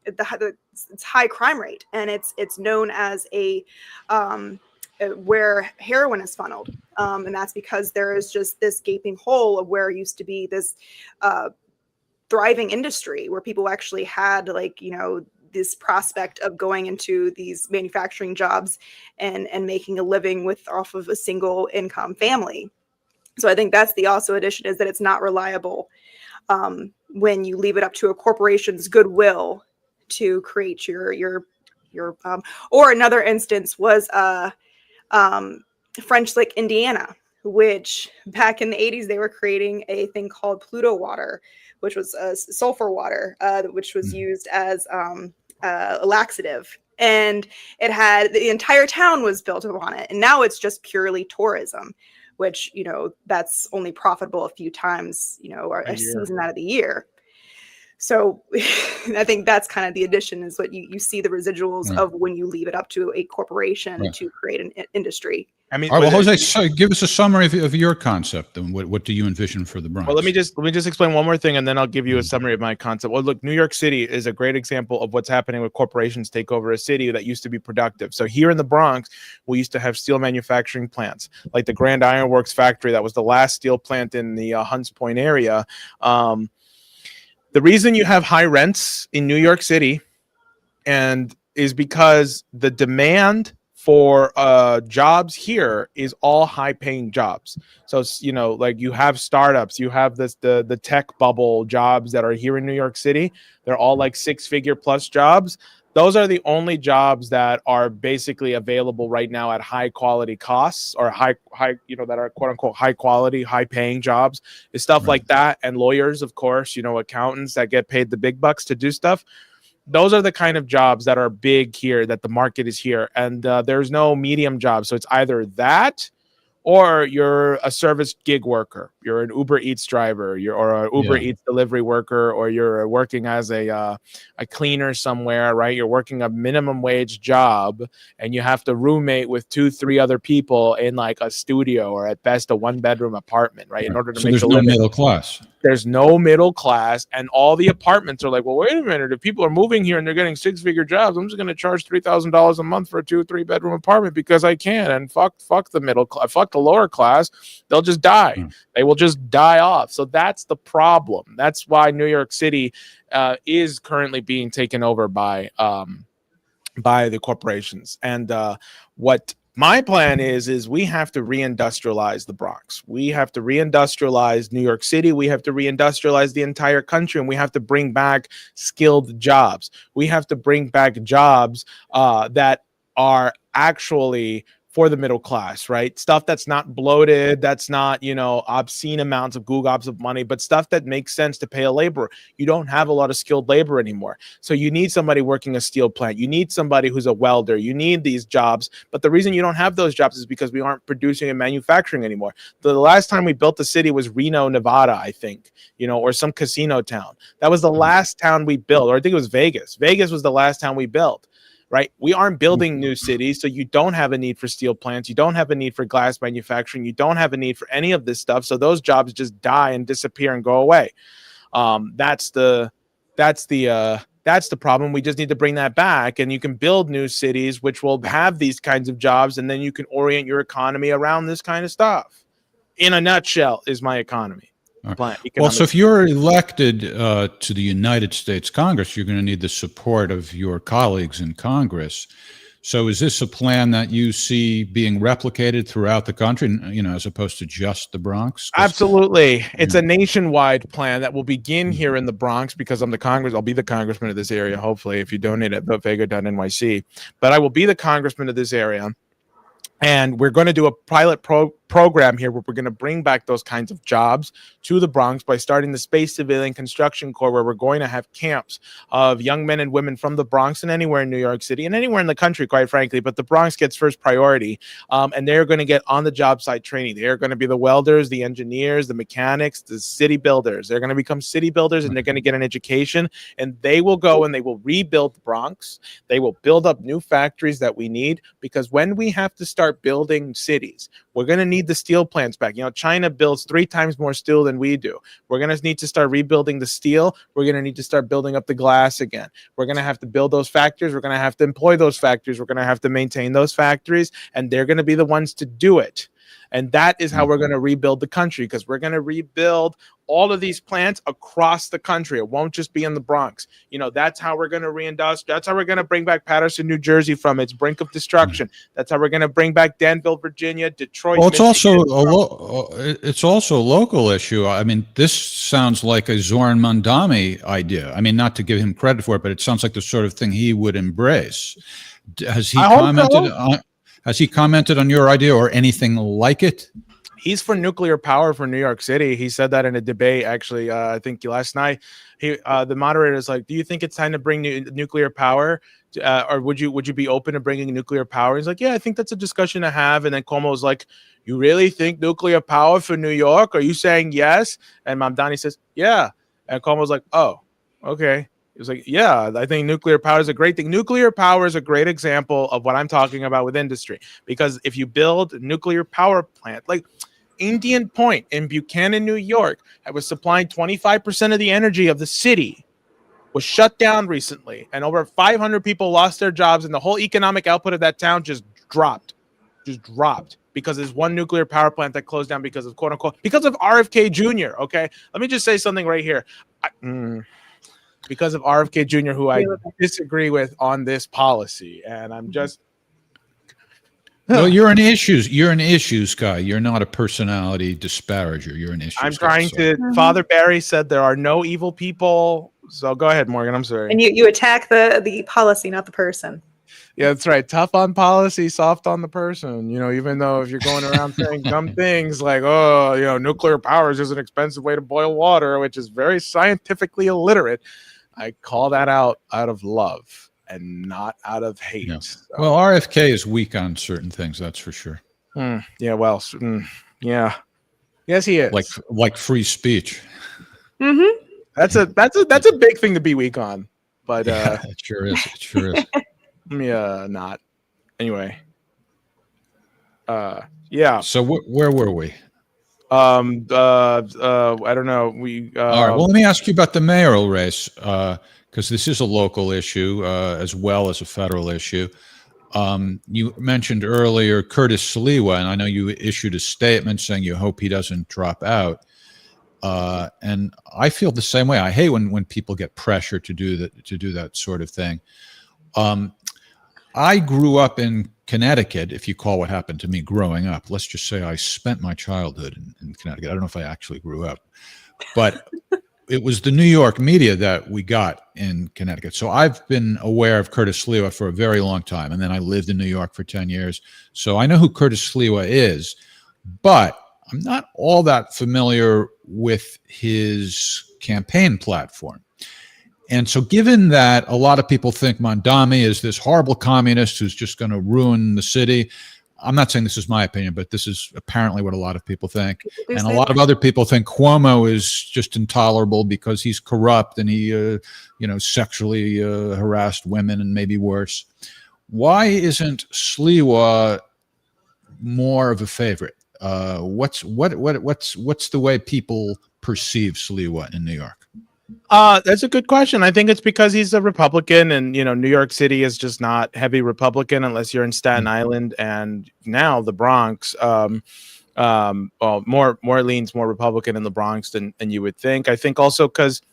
it's high crime rate, and it's known as where heroin is funneled, and that's because there is just this gaping hole of where used to be this thriving industry where people actually had this prospect of going into these manufacturing jobs and making a living off of a single income family. So I think that's the also addition, is that it's not reliable when you leave it up to a corporation's goodwill to create your or another instance was French Lick, Indiana, which back in the 80s, they were creating a thing called Pluto water, which was sulfur water, which was used as a laxative. And the entire town was built upon it. And now it's just purely tourism, which, that's only profitable a few times, or a season out of the year. So I think that's kind of the addition is what you see the residuals Right. of when you leave it up to a corporation Right. to create an industry. I mean, All right, well, Jose, so give us a summary of your concept and what do you envision for the Bronx? well, let me just explain one more thing, and then I'll give you a summary of my concept. Well, look, New York City is a great example of what's happening when corporations take over a city that used to be productive. So here in the Bronx, we used to have steel manufacturing plants, like the Grand Iron Works factory. That was the last steel plant in the Hunts Point area. The reason you have high rents in New York City, and is because the demand for jobs here is all high paying jobs. So like you have startups, you have the tech bubble jobs that are here in New York City. They're all like 6-figure plus jobs. Those are the only jobs that are basically available right now at high quality costs, or high that are quote unquote high quality, high paying jobs. Is stuff like that, and lawyers, of course, accountants that get paid the big bucks to do stuff. Those are the kind of jobs that are big here, that the market is here. And there's no medium job. So it's either that, or you're a service gig worker. You're an Uber Eats driver, or an Uber Eats delivery worker, or you're working as a cleaner somewhere, right? You're working a minimum wage job, and you have to roommate with 2-3 other people in like a studio, or at best a 1-bedroom apartment, right? In order to So make there's a no living. middle class. There's no middle class, and all the apartments are like, well, wait a minute. If people are moving here and they're getting 6-figure jobs, I'm just going to charge $3,000 a month for a 2-3 bedroom apartment because I can. And fuck the middle class, fuck the lower class. They'll just die. They will just die off. So that's the problem. That's why New York City is currently being taken over by the corporations. And what my plan is we have to reindustrialize the Bronx. We have to reindustrialize New York City. We have to reindustrialize the entire country, and we have to bring back skilled jobs. We have to bring back jobs that are actually for the middle class, right? Stuff that's not bloated, that's not, obscene amounts of googobs of money, but stuff that makes sense to pay a laborer. You don't have a lot of skilled labor anymore. So you need somebody working a steel plant. You need somebody who's a welder. You need these jobs. But the reason you don't have those jobs is because we aren't producing and manufacturing anymore. The last time we built the city was Reno, Nevada, I think, or some casino town. That was the last town we built, or I think it was Vegas. Vegas was the last town we built. Right? We aren't building new cities, so you don't have a need for steel plants. You don't have a need for glass manufacturing. You don't have a need for any of this stuff. So those jobs just die and disappear and go away. That's the problem. We just need to bring that back, and you can build new cities which will have these kinds of jobs, and then you can orient your economy around this kind of stuff. In a nutshell, is my economy. Right. Well, so if you're elected to the United States Congress, you're going to need the support of your colleagues in Congress. So is this a plan that you see being replicated throughout the country, as opposed to just the Bronx? Absolutely. It's a nationwide plan that will begin here in the Bronx, because I'm the Congress. I'll be the congressman of this area, hopefully, if you donate at votevega.nyc. But I will be the congressman of this area. And we're going to do a pilot program here where we're going to bring back those kinds of jobs to the Bronx by starting the Space Civilian Construction Corps, where we're going to have camps of young men and women from the Bronx and anywhere in New York City and anywhere in the country, quite frankly. But the Bronx gets first priority, and they're going to get on the job site training. They're going to be the welders, the engineers, the mechanics, the city builders. They're going to become city builders, and they're going to get an education, and they will go and they will rebuild the Bronx. They will build up new factories that we need, because when we have to start building cities, we're going to need the steel plants back. China builds 3 times more steel than we do. We're going to need to start rebuilding the steel. We're going to need to start building up the glass again. We're going to have to build those factories. We're going to have to employ those factories. We're going to have to maintain those factories, and they're going to be the ones to do it. And that is how we're going to rebuild the country, because we're going to rebuild all of these plants across the country. It won't just be in the Bronx. That's how we're going to reindustrialize. That's how we're going to bring back Patterson, New Jersey from its brink of destruction. That's how we're going to bring back Danville, Virginia, Detroit. Well, it's also a local issue. I mean, this sounds like a Zoran Mandami idea. I mean, not to give him credit for it, but it sounds like the sort of thing he would embrace. Has he commented on? Has he commented on your idea or anything like it? He's for nuclear power for New York City. He said that in a debate, actually, I think last night. The moderator is like, do you think it's time to bring nuclear power? Or would you be open to bringing nuclear power? He's like, yeah, I think that's a discussion to have. And then Cuomo was like, you really think nuclear power for New York? Are you saying yes? And Mamdani says, yeah. And Cuomo was like, oh, okay. He was like, yeah, I think nuclear power is a great thing. Nuclear power is a great example of what I'm talking about with industry, because if you build a nuclear power plant, like Indian Point in Buchanan, New York, that was supplying 25% of the energy of the city, was shut down recently, and over 500 people lost their jobs, and the whole economic output of that town just dropped because there's one nuclear power plant that closed down because of, quote unquote, because of RFK Jr. Okay, let me just say something right here. Because of RFK Jr., who I disagree with on this policy, and I'm just. Well, you're an issues guy. You're not a personality disparager. You're an issues guy. I'm trying to. Father Barry said there are no evil people. So go ahead, Morgan. I'm sorry. And you attack the policy, not the person. Yeah, that's right. Tough on policy, soft on the person. You know, even though if you're going around saying dumb things like, oh, you know, nuclear power is just an expensive way to boil water, which is very scientifically illiterate, I call that out of love and not out of hate. Yeah. So. Well, RFK is weak on certain things, that's for sure. Yeah, well, yeah. Yes, he is. Like free speech. Mm-hmm. That's a big thing to be weak on. But yeah, it sure is. It sure is. Yeah, not. Anyway. Yeah. So where were we? I don't know. All right. Well, let me ask you about the mayoral race, because this is a local issue as well as a federal issue. You mentioned earlier Curtis Sliwa, and I know you issued a statement saying you hope he doesn't drop out. And I feel the same way. I hate when people get pressure to do that sort of thing. I grew up in Connecticut, if you call what happened to me growing up. Let's just say I spent my childhood in Connecticut. I don't know if I actually grew up, but it was the New York media that we got in Connecticut. So I've been aware of Curtis Sliwa for a very long time. And then I lived in New York for 10 years. So I know who Curtis Sliwa is, but I'm not all that familiar with his campaign platform. And so given that a lot of people think Mondami is this horrible communist who's just going to ruin the city, I'm not saying this is my opinion, but this is apparently what a lot of people think. And a lot of other people think Cuomo is just intolerable because he's corrupt and he, sexually harassed women and maybe worse. Why isn't Sliwa more of a favorite? What's the way people perceive Sliwa in New York? That's a good question. I think it's because he's a Republican, and New York City is just not heavy Republican unless you're in Staten Island, and now the Bronx. More leans more Republican in the Bronx than you would think. I think also because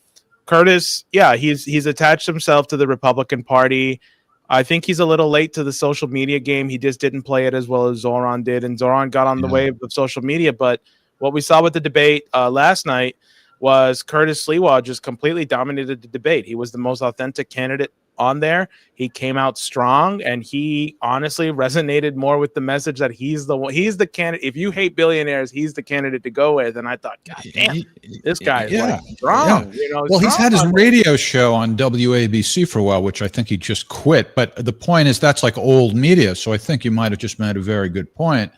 Curtis, he's attached himself to the Republican Party. I think he's a little late to the social media game. He just didn't play it as well as Zoran did, and Zoran got on the wave of social media. But what we saw with the debate last night was Curtis Sliwa just completely dominated the debate. He was the most authentic candidate on there. He came out strong, and he honestly resonated more with the message that he's the candidate. If you hate billionaires, he's the candidate to go with. And I thought, God damn, this guy is strong. Yeah. Well, he's had his radio show on WABC for a while, which I think he just quit. But the point is, that's like old media. So I think you might have just made a very good point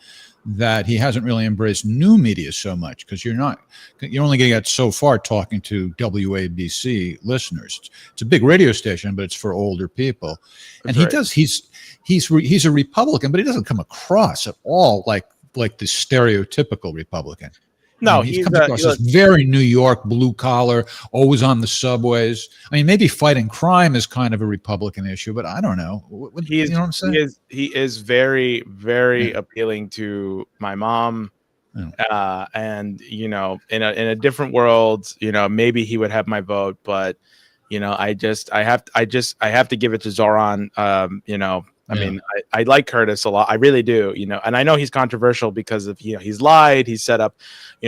that he hasn't really embraced new media so much, because you're only going to get so far talking to WABC listeners. It's a big radio station, but it's for older people. And he's a Republican, but he doesn't come across at all like the stereotypical Republican. No, he comes across as very New York, blue collar, always on the subways. I mean, maybe fighting crime is kind of a Republican issue, but I don't know. You know what I'm saying? He is very, very appealing to my mom. And in a different world, maybe he would have my vote, but I have to give it to Zoran. I mean, I like Curtis a lot. I really do, and I know he's controversial because of, he's lied. He's set up,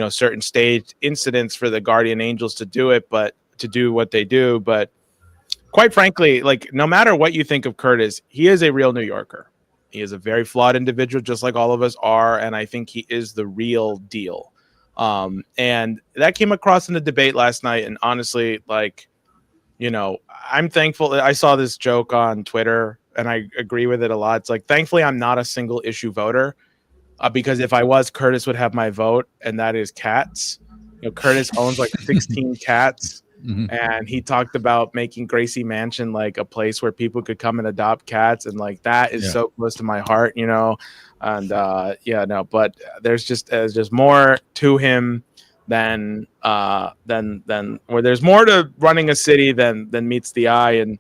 certain staged incidents for the Guardian Angels to do what they do. But quite frankly, like, no matter what you think of Curtis, he is a real New Yorker. He is a very flawed individual, just like all of us are. And I think he is the real deal. And that came across in the debate last night. And honestly, I'm thankful that I saw this joke on Twitter, and I agree with it a lot. It's like, thankfully, I'm not a single issue voter, because if I was, Curtis would have my vote, and that is cats. Curtis owns like 16 cats, and he talked about making Gracie Mansion like a place where people could come and adopt cats, and like that is so close to my heart, you know. And but there's just more to him than where there's more to running a city than meets the eye. And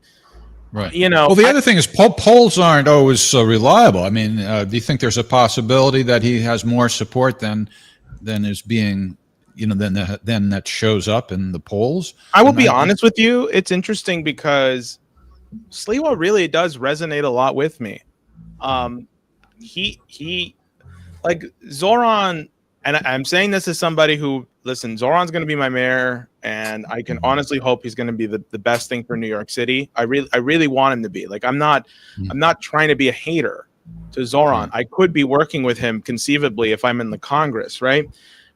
right, you know, well, the other thing is polls aren't always so reliable. I mean, do you think there's a possibility that he has more support than is being, you know, than that shows up in the polls? I will be honest with you, it's interesting because Sliwa really does resonate a lot with me. He like Zoran, and I'm saying this as somebody who, listen, Zoran's going to be my mayor, and I can honestly hope he's going to be the best thing for New York City. I really want him to be. Like, I'm not trying to be a hater to Zoran. I could be working with him conceivably if I'm in the Congress, right?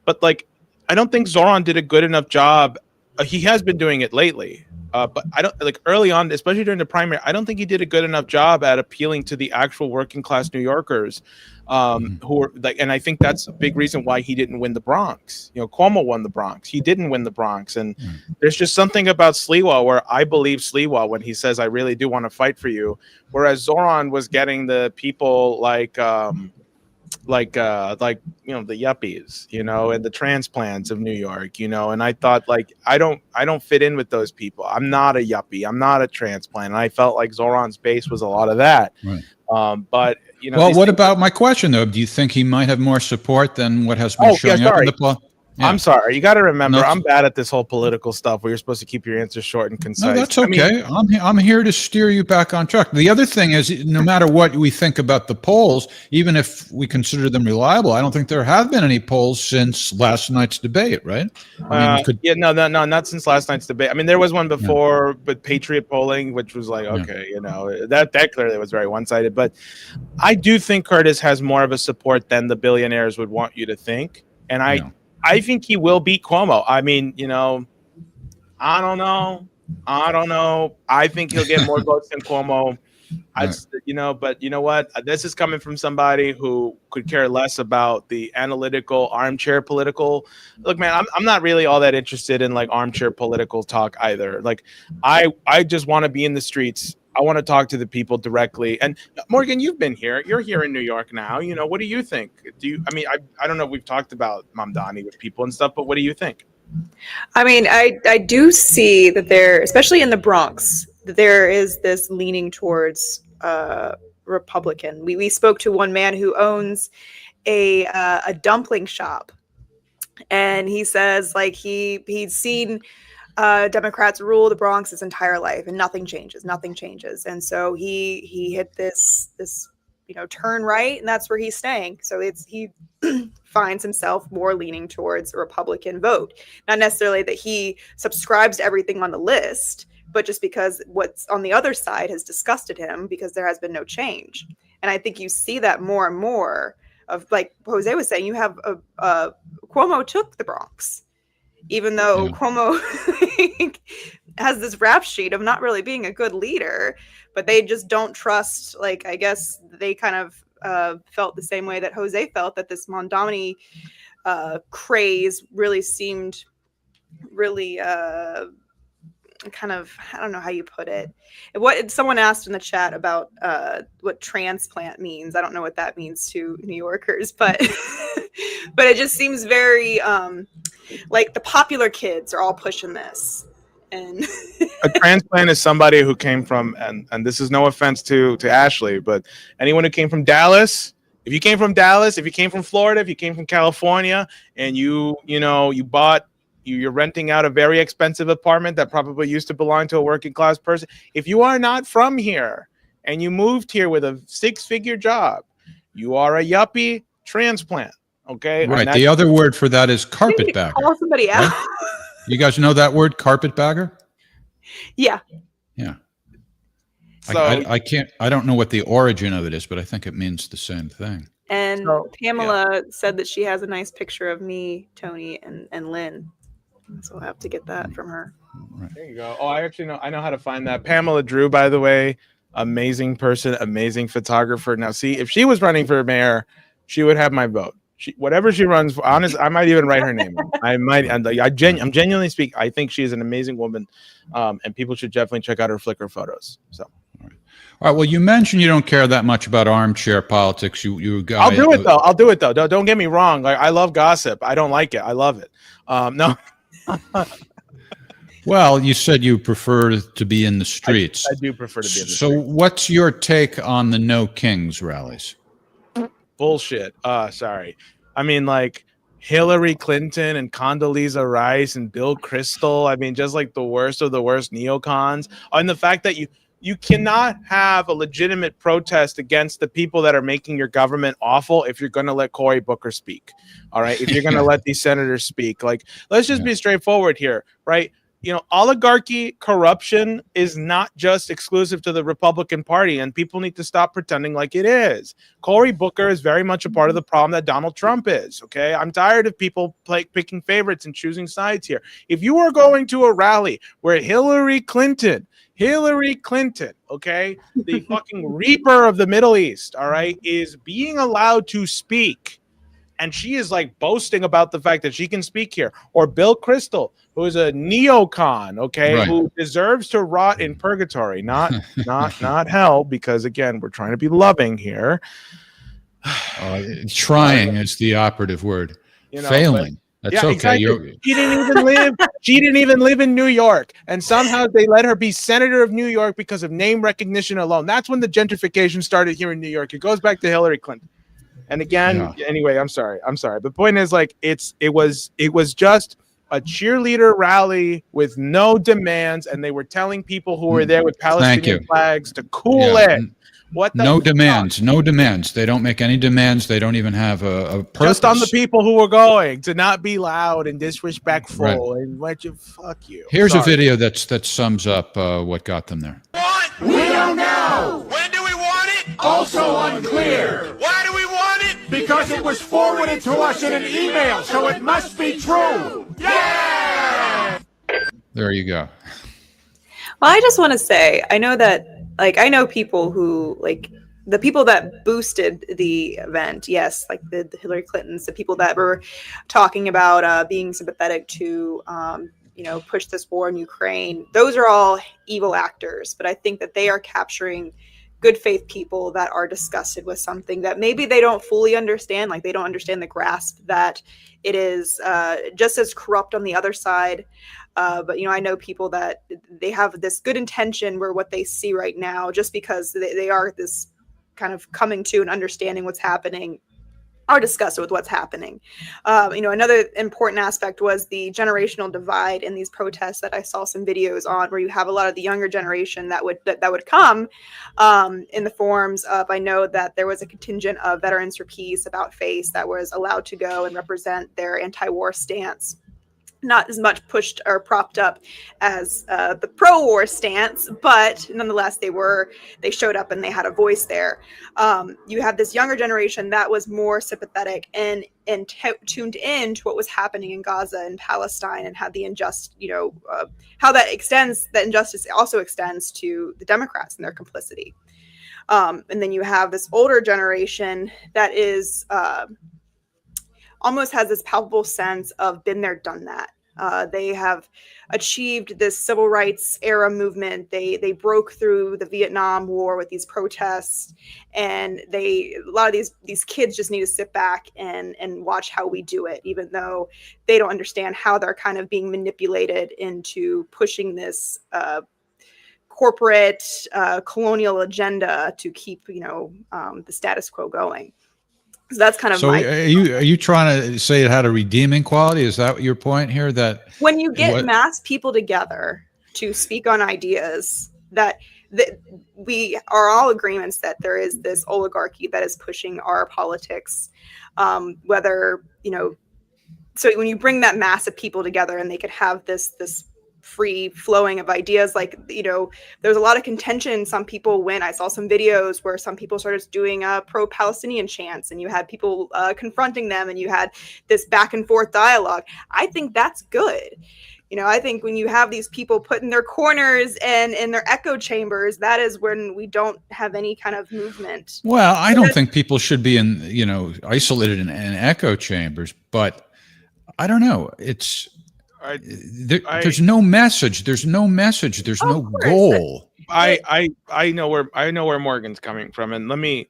But like, I don't think Zoran did a good enough job. He has been doing it lately. But I don't, like, early on, especially during the primary, I don't think he did a good enough job at appealing to the actual working class New Yorkers, who are like, and I think that's a big reason why he didn't win the Bronx. You know, Cuomo won the Bronx. He didn't win the Bronx. And there's just something about Sliwa where I believe Sliwa when he says, I really do want to fight for you. Whereas Zoran was getting the people like you know, the yuppies, you know, and the transplants of New York, you know. And I thought, like, I don't fit in with those people. I'm not a yuppie, I'm not a transplant. And I felt like Zoran's base was a lot of that. Right. But you know, well, what about my question though? Do you think he might have more support than what has been showing up in the poll? Yeah. I'm sorry. You got to remember, I'm bad at this whole political stuff where you're supposed to keep your answers short and concise. No, that's okay. I mean, I'm here to steer you back on track. The other thing is, no matter what we think about the polls, even if we consider them reliable, I don't think there have been any polls since last night's debate, right? I mean, no, not since last night's debate. I mean, there was one before, but Patriot polling, which was like, okay, you know, that clearly was very one-sided. But I do think Curtis has more of a support than the billionaires would want you to think. And I think he will beat Cuomo. I mean, you know, I don't know. I think he'll get more votes than Cuomo. You know, but you know what? This is coming from somebody who could care less about the analytical armchair political. Look, man, I'm not really all that interested in like armchair political talk either. Like, I just want to be in the streets. I want to talk to the people directly. And Morgan, you've been here. You're here in New York now. You know, what do you think? I don't know if we've talked about Mamdani with people and stuff, but what do you think? I mean, I do see that there, especially in the Bronx, that there is this leaning towards Republican. We spoke to one man who owns a dumpling shop, and he says like he'd seen Democrats rule the Bronx his entire life, and nothing changes. And so he hit this you know, turn right, and that's where he's staying. So he finds himself more leaning towards a Republican vote. Not necessarily that he subscribes to everything on the list, but just because what's on the other side has disgusted him because there has been no change. And I think you see that more and more of, like Jose was saying, you have Cuomo took the Bronx. Even though Cuomo has this rap sheet of not really being a good leader, but they just don't trust, like, I guess they kind of felt the same way that Jose felt, that this Mamdani craze really seemed really kind of, I don't know how you put it. What someone asked in the chat about what transplant means. I don't know what that means to New Yorkers, but but it just seems very like the popular kids are all pushing this. And a transplant is somebody who came from, and this is no offense to Ashley, but anyone who came from Dallas. If you came from Dallas, if you came from Florida, if you came from California, and you're renting out a very expensive apartment that probably used to belong to a working class person. If you are not from here and you moved here with a 6-figure job, you are a yuppie transplant. Okay. Right. The other word for that is carpetbagger. Call somebody out. Right? You guys know that word, carpetbagger? Yeah. Yeah. So I don't know what the origin of it is, but I think it means the same thing. And Pamela said that she has a nice picture of me, Tony, and Lynn. So we'll have to get that from her. Right. There you go. Oh, I know how to find that. Pamela Drew, by the way, amazing person, amazing photographer. Now, see, if she was running for mayor, she would have my vote. whatever she runs for, honest, I might even write her name. I'm genuinely speaking. I think she is an amazing woman, and people should definitely check out her Flickr photos. So. All right. Well, you mentioned you don't care that much about armchair politics. You guys. I'll do it though. I'll do it though. Don't get me wrong. Like I love gossip. I don't like it. I love it. No. Well, you said you prefer to be in the streets. I do prefer to be in the So, streets. what's your take on the No Kings rallies? Bullshit. Sorry. I mean, like Hillary Clinton and Condoleezza Rice and Bill Kristol. I mean, just like the worst of the worst neocons. And the fact that you cannot have a legitimate protest against the people that are making your government awful if you're going to let Cory Booker speak. All right. If you're going to let these senators speak, like, let's just be straightforward here, right? You know, oligarchy, corruption is not just exclusive to the Republican Party, and people need to stop pretending like it is. Cory Booker is very much a part of the problem that Donald Trump is, okay? I'm tired of people picking favorites and choosing sides here. If you are going to a rally where Hillary Clinton, okay, the fucking reaper of the Middle East, all right, is being allowed to speak, and she is like boasting about the fact that she can speak here, or Bill Kristol, who is a neocon, okay, Right. who deserves to rot in purgatory, not hell, because again, we're trying to be loving here. Trying is the operative word. You know, Failing. That's okay. Exactly. She didn't even live in New York, and somehow they let her be senator of New York because of name recognition alone. That's when the gentrification started here in New York. It goes back to Hillary Clinton. And again, anyway, I'm sorry. The point is, like, it was just a cheerleader rally with no demands, and they were telling people who were there with Palestinian flags to cool it. What the demands. No demands. They don't make any demands. They don't even have a purpose. Just on the people who were going to not be loud and disrespectful and let you fuck you. Here's a video that sums up what got them there. We don't know. When do we want it? Also unclear. Why do we want it? Because it was forwarded to us in an email, so it must be true. Yeah! There you go. Well, I just want to say, I know that, like, I know people who, like, the people that boosted the event, yes, like the Hillary Clintons, the people that were talking about being sympathetic to, push this war in Ukraine, those are all evil actors. But I think that they are capturing good faith people that are disgusted with something that maybe they don't fully understand, like they don't understand the grasp that it is just as corrupt on the other side. But, I know people that they have this good intention where what they see right now, just because they are this kind of coming to and understanding what's happening, are disgusted with what's happening. Another important aspect was the generational divide in these protests that I saw some videos on, where you have a lot of the younger generation that would come in the forms of, I know that there was a contingent of Veterans for Peace, About Face, that was allowed to go and represent their anti-war stance. Not as much pushed or propped up as the pro-war stance, but nonetheless, they showed up and they had a voice there. You have this younger generation that was more sympathetic and tuned in to what was happening in Gaza and Palestine, and had the how that injustice also extends to the Democrats and their complicity. And then you have this older generation that is almost has this palpable sense of been there, done that. They have achieved this civil rights era movement. They broke through the Vietnam War with these protests, and a lot of these kids just need to sit back and watch how we do it, even though they don't understand how they're kind of being manipulated into pushing this corporate colonial agenda to keep the status quo going. So that's kind of so. Are you trying to say it had a redeeming quality? Is that your point here? That when you get mass people together to speak on ideas, that we are all agreements that there is this oligarchy that is pushing our politics, so when you bring that mass of people together and they could have this free flowing of ideas, like, there's a lot of contention. Some people I saw some videos where some people started doing pro-Palestinian chants, and you had people confronting them, and you had this back and forth dialogue. I think that's good. You know, I think when you have these people put in their corners and in their echo chambers, that is when we don't have any kind of movement. Well, I don't think people should be isolated in echo chambers, but I don't know. It's there's no message. There's no message. There's no goal. I know where Morgan's coming from, and let me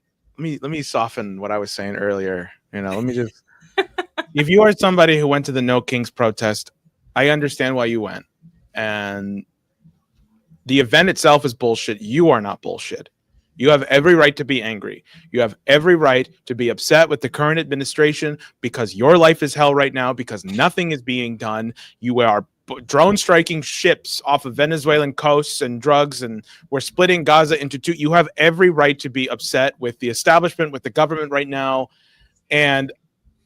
soften what I was saying earlier. Let me just if you are somebody who went to the No Kings protest, I understand why you went, and the event itself is bullshit. You are not bullshit. You have every right to be angry. You have every right to be upset with the current administration because your life is hell right now because nothing is being done. You are drone striking ships off of Venezuelan coasts and drugs, and we're splitting Gaza into two. You have every right to be upset with the establishment, with the government right now, and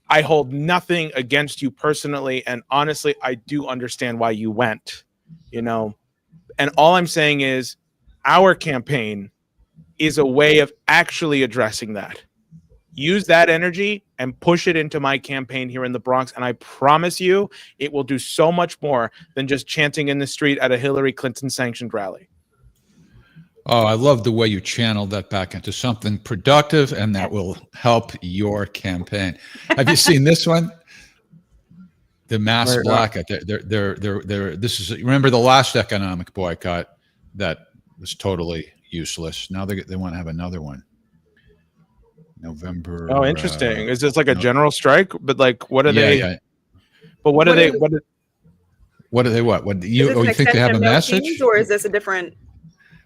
I hold nothing against you personally, and honestly, I do understand why you went, and all I'm saying is our campaign is a way of actually addressing that. Use that energy and push it into my campaign here in the Bronx, and I promise you it will do so much more than just chanting in the street at a Hillary Clinton sanctioned rally. Oh, I love the way you channeled that back into something productive and that will help your campaign. Have you seen this one? The mass blackout. This is, remember the last economic boycott that was totally useless. Now they want to have another one. November. Oh, interesting. Is this like a general strike? But like, what are they? Yeah. But what do they? What do they? What do you think they have a message? Or is this a different?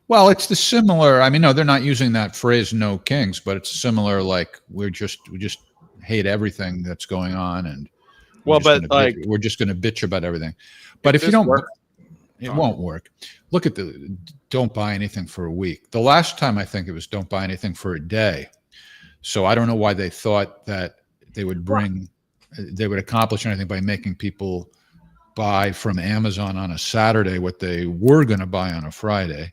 Well, it's the similar. I mean, no, they're not using that phrase "no kings," but it's similar. Like we just hate everything that's going on, and we're just going to bitch about everything. But if you don't, it won't work. Look at don't buy anything for a week. The last time I think it was don't buy anything for a day. So I don't know why they thought that they would accomplish anything by making people buy from Amazon on a Saturday what they were going to buy on a Friday.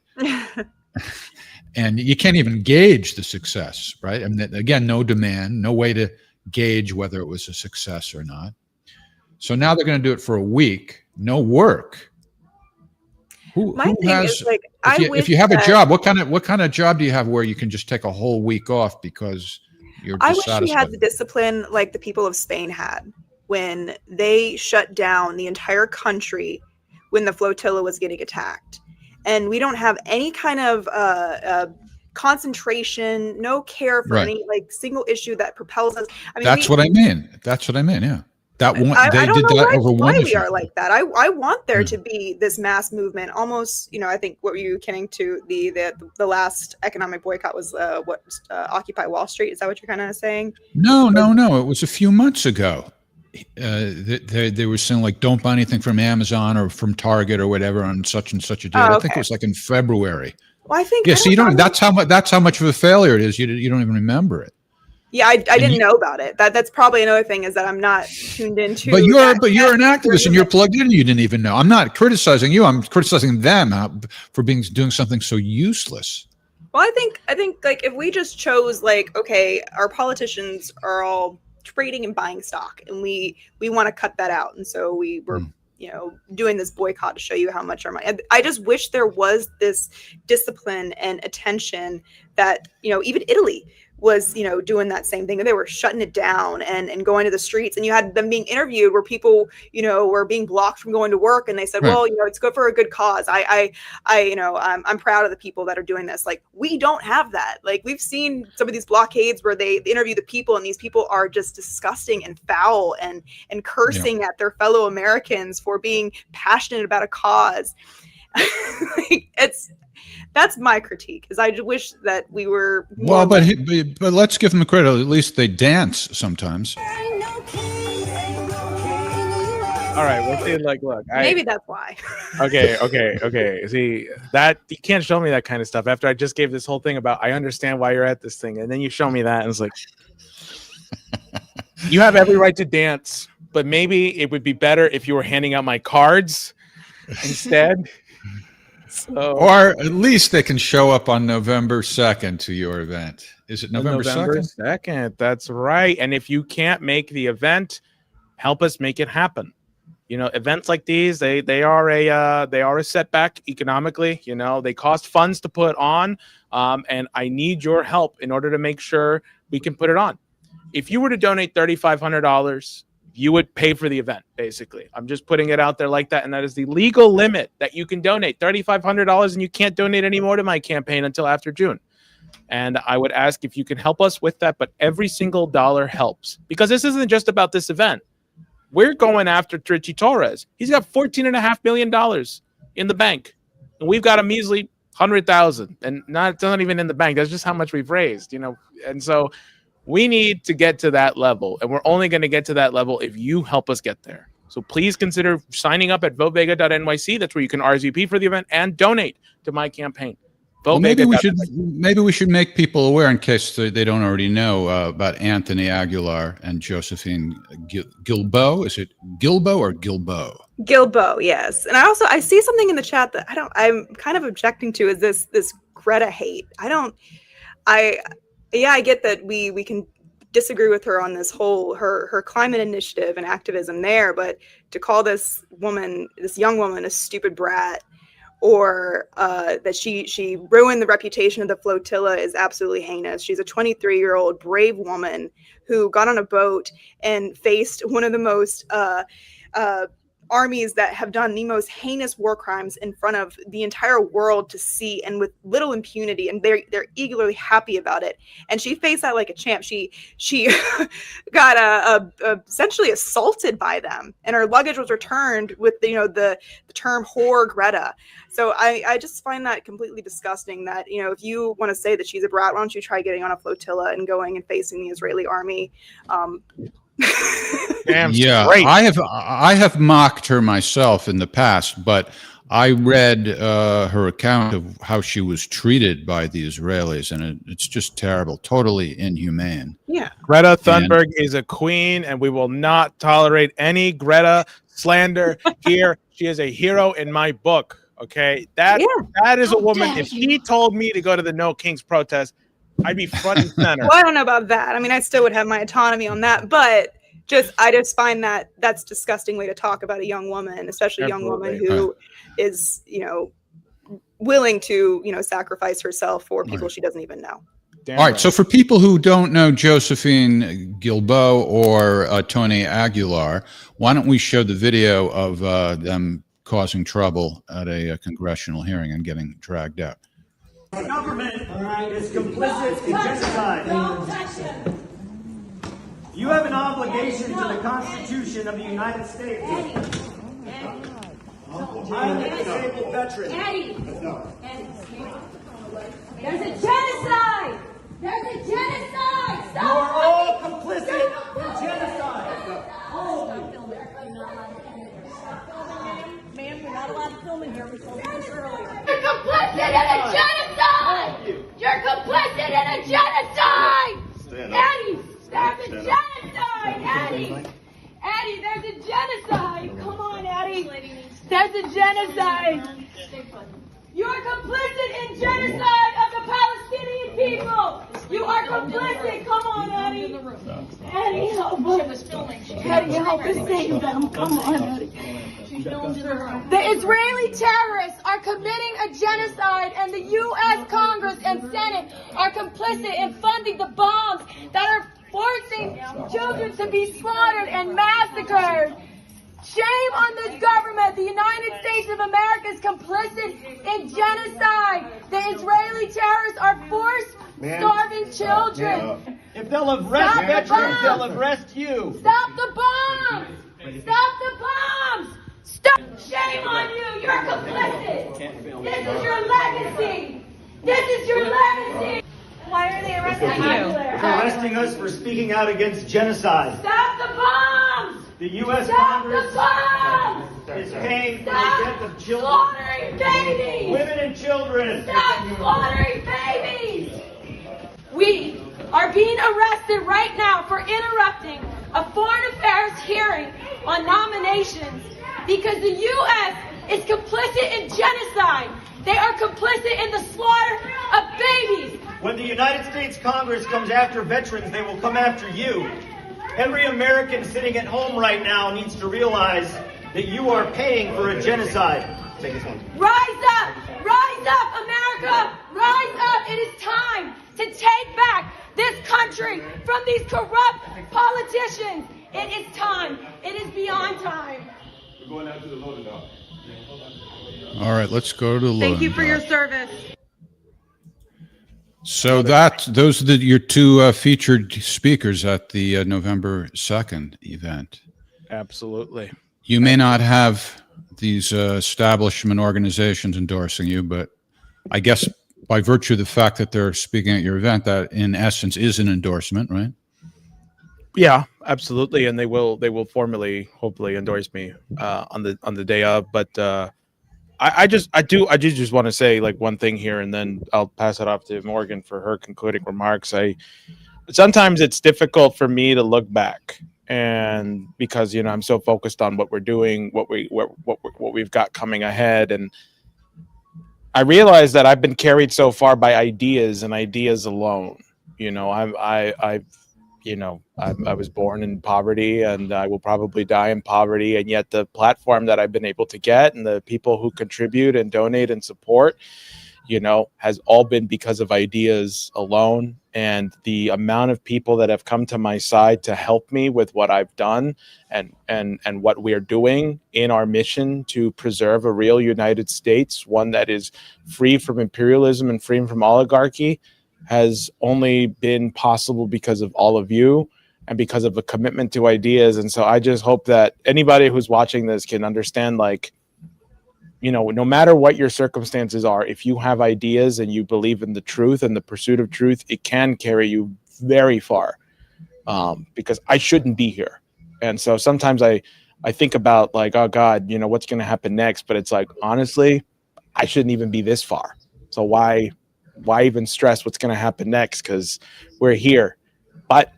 And you can't even gauge the success, right? I mean, again, no demand, no way to gauge whether it was a success or not. So now they're going to do it for a week, no work. If you have a job, what kind of job do you have where you can just take a whole week off because you're dissatisfied? I wish we had the discipline like the people of Spain had when they shut down the entire country when the flotilla was getting attacked. And we don't have any kind of concentration, no care for any like single issue that propels us. I mean, that's what I mean. Yeah. That one, they did that over one issue. We are like that. I want there to be this mass movement. Almost, I think what were you kidding to the last economic boycott was Occupy Wall Street? Is that what you're kind of saying? No. It was a few months ago. They were saying like don't buy anything from Amazon or from Target or whatever on such and such a date. I think it was like in February. Well, I think so you don't. That's how much of a failure it is. You don't even remember it. Yeah, I didn't know about it. That's probably another thing is that I'm not tuned into. But you're an activist and you're plugged in. You didn't even know. I'm not criticizing you. I'm criticizing them for doing something so useless. Well, I think like if we just chose like, okay, our politicians are all trading and buying stock, and we want to cut that out, and so we were doing this boycott to show you how much our money. I just wish there was this discipline and attention that even Italy was doing that same thing. They were shutting it down and going to the streets, and you had them being interviewed where people were being blocked from going to work, and they said, well, it's good for a good cause. I'm proud of the people that are doing this. Like, we don't have that. Like, we've seen some of these blockades where they interview the people, and these people are just disgusting and foul and cursing at their fellow Americans for being passionate about a cause. That's my critique, is I wish that we were more. Well, but let's give them credit. At least they dance sometimes. All right, we'll see. Like, look, maybe that's why. Okay. See, that you can't show me that kind of stuff after I just gave this whole thing about I understand why you're at this thing, and then you show me that, and it's like you have every right to dance, but maybe it would be better if you were handing out my cards instead. Or at least they can show up on November 2nd to your event. Is it November 2nd? That's right. And if you can't make the event, help us make it happen. You know, events like these, they are a setback economically. You know, they cost funds to put on, and I need your help in order to make sure we can put it on. If you were to donate $3,500, you would pay for the event, basically. I'm just putting it out there like that, and that is the legal limit that you can donate, $3,500, and you can't donate any more to my campaign until after June. And I would ask if you can help us with that, but every single dollar helps, because this isn't just about this event. We're going after Richie Torres. He's got $14.5 million in the bank, and we've got a measly 100,000, and it's not even in the bank. That's just how much we've raised, you know. And so we need to get to that level, and we're only going to get to that level if you help us get there. So please consider signing up at votevega.nyc. That's where you can RSVP for the event and donate to my campaign. Well, maybe we should make people aware, in case they don't already know, about Anthony Aguilar and Josephine Guilbeault. Is it Guilbeault or Guilbeault? Guilbeault, yes. And I see something in the chat that I'm kind of objecting to, is this Greta hate. I get that we can disagree with her on this whole her climate initiative and activism there, but to call this young woman a stupid brat, or that she ruined the reputation of the flotilla, is absolutely heinous. She's a 23-year-old brave woman who got on a boat and faced one of the most armies that have done the most heinous war crimes in front of the entire world to see, and with little impunity, and they're eagerly happy about it. And she faced that like a champ. She got essentially assaulted by them, and her luggage was returned with the term whore Greta. So I just find that completely disgusting, that, you know, if you want to say that she's a brat, why don't you try getting on a flotilla and going and facing the Israeli army? Damn, yeah, great. I have mocked her myself in the past, but I read her account of how she was treated by the Israelis, and it's just terrible, totally inhumane. Yeah, Greta Thunberg is a queen, and we will not tolerate any Greta slander here. She is a hero in my book. Okay, that is a woman. If he told me to go to the No Kings protest, I'd be front and center. Well, I don't know about that. I mean, I still would have my autonomy on that, but I just find that that's a disgusting way to talk about a young woman, especially a young woman who is, you know, willing to, you know, sacrifice herself for people she doesn't even know. All right. So for people who don't know Josephine Guilbeault or Tony Aguilar, why don't we show the video of them causing trouble at a congressional hearing and getting dragged out? The government is complicit in genocide. You have an obligation to the Constitution of the United States. I'm a disabled veteran. There's a genocide! There's a genocide! You are all complicit in genocide. Ma'am, you're not allowed to film in here. We told you this earlier. You're complicit in a genocide! You're complicit in a genocide! Eddie, there's a genocide! Eddie, there's a genocide! Come on, Eddie. There's a genocide! You're complicit in genocide of the Palestinian people! You are complicit! Come on, Eddie! Eddie, help us! Eddie, help us save them! Come on, Eddie! The Israeli terrorists are committing a genocide, and the U.S. Congress and Senate are complicit in funding the bombs that are forcing children to be slaughtered and massacred. Shame on this government. The United States of America is complicit in genocide. The Israeli terrorists are starving children. If they'll arrest veterans, they'll arrest you. Stop the bombs! Stop the bombs! Stop! Shame on you! You're complicit! This is your legacy! This is your legacy! Why are they arresting you? They're arresting us for speaking out against genocide. Stop the bombs! The U.S. Stop Congress the bombs! is paying for the Stop death of children. slaughtering babies! Women and children. Stop slaughtering babies! We are being arrested right now for interrupting a foreign affairs hearing on nominations because the U.S. is complicit in genocide. They are complicit in the slaughter of babies. When the United States Congress comes after veterans, they will come after you. Every American sitting at home right now needs to realize that you are paying for a genocide. Take this one. Rise up! Rise up, America! Rise up! It is time to take back this country from these corrupt politicians. It is time. It is beyond time. We're going out to the loading dock. All right, let's go to the Thank you loading for your dock. service. So those are your two featured speakers at the November 2nd event. Absolutely. You may not have these establishment organizations endorsing you, but I guess by virtue of the fact that they're speaking at your event, that in essence is an endorsement, right? Yeah, absolutely, and they will formally, hopefully, endorse me on the day of. But I do just want to say like one thing here, and then I'll pass it off to Morgan for her concluding remarks. Sometimes it's difficult for me to look back, and because I'm so focused on what we're doing, what we've got coming ahead, and I realize that I've been carried so far by ideas and ideas alone. I was born in poverty, and I will probably die in poverty. And yet the platform that I've been able to get and the people who contribute and donate and support, has all been because of ideas alone. And the amount of people that have come to my side to help me with what I've done and what we are doing in our mission to preserve a real United States, one that is free from imperialism and free from oligarchy, has only been possible because of all of you and because of a commitment to ideas. And so I just hope that anybody who's watching this can understand, no matter what your circumstances are, if you have ideas and you believe in the truth and the pursuit of truth, it can carry you very far, because I shouldn't be here. And so sometimes I think about oh God, what's going to happen next? But it's like, honestly, I shouldn't even be this far. So why even stress what's going to happen next? Because we're here, but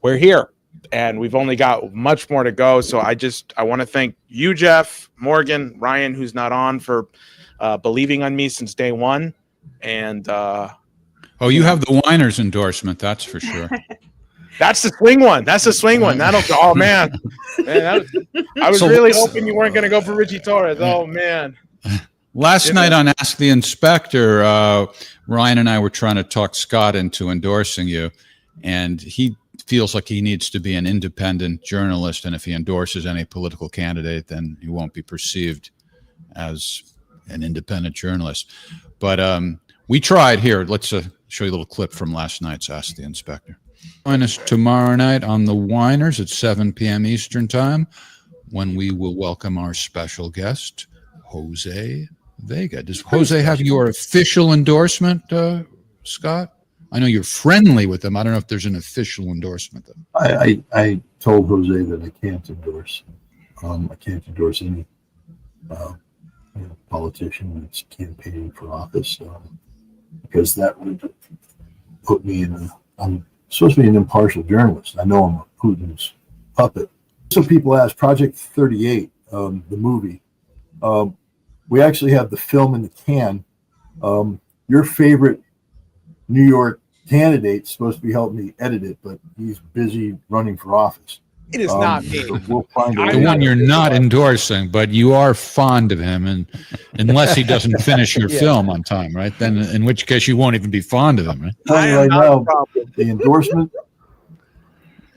we're here and we've only got much more to go. So I want to thank you, Jeff, Morgan, Ryan, who's not on, for believing on me since day one. And you have the Winers endorsement, that's for sure. That's the swing one. Oh man, I was really hoping you weren't going to go for Richie Torres. Oh man. Last night on Ask the Inspector, Ryan and I were trying to talk Scott into endorsing you, and he feels like he needs to be an independent journalist, and if he endorses any political candidate, then he won't be perceived as an independent journalist. But we tried. Here, let's show you a little clip from last night's Ask the Inspector. Join us tomorrow night on the Winers at 7 p.m. Eastern Time, when we will welcome our special guest, Jose Vega. Does Jose have your official endorsement, Scott? I know you're friendly with him. I don't know if there's an official endorsement. I told Jose that I can't endorse. I can't endorse any politician that's campaigning for office, because that would put me in I'm supposed to be an impartial journalist. I know I'm a Putin's puppet. Some people ask, Project 38, the movie. We actually have the film in the can. Your favorite New York candidate's supposed to be helping me edit it, but he's busy running for office. It is not me. So we'll find The one you're not endorsing, but you are fond of him, and unless he doesn't finish your film on time, right? Then, in which case, you won't even be fond of him, right? Telling you right now, the endorsement,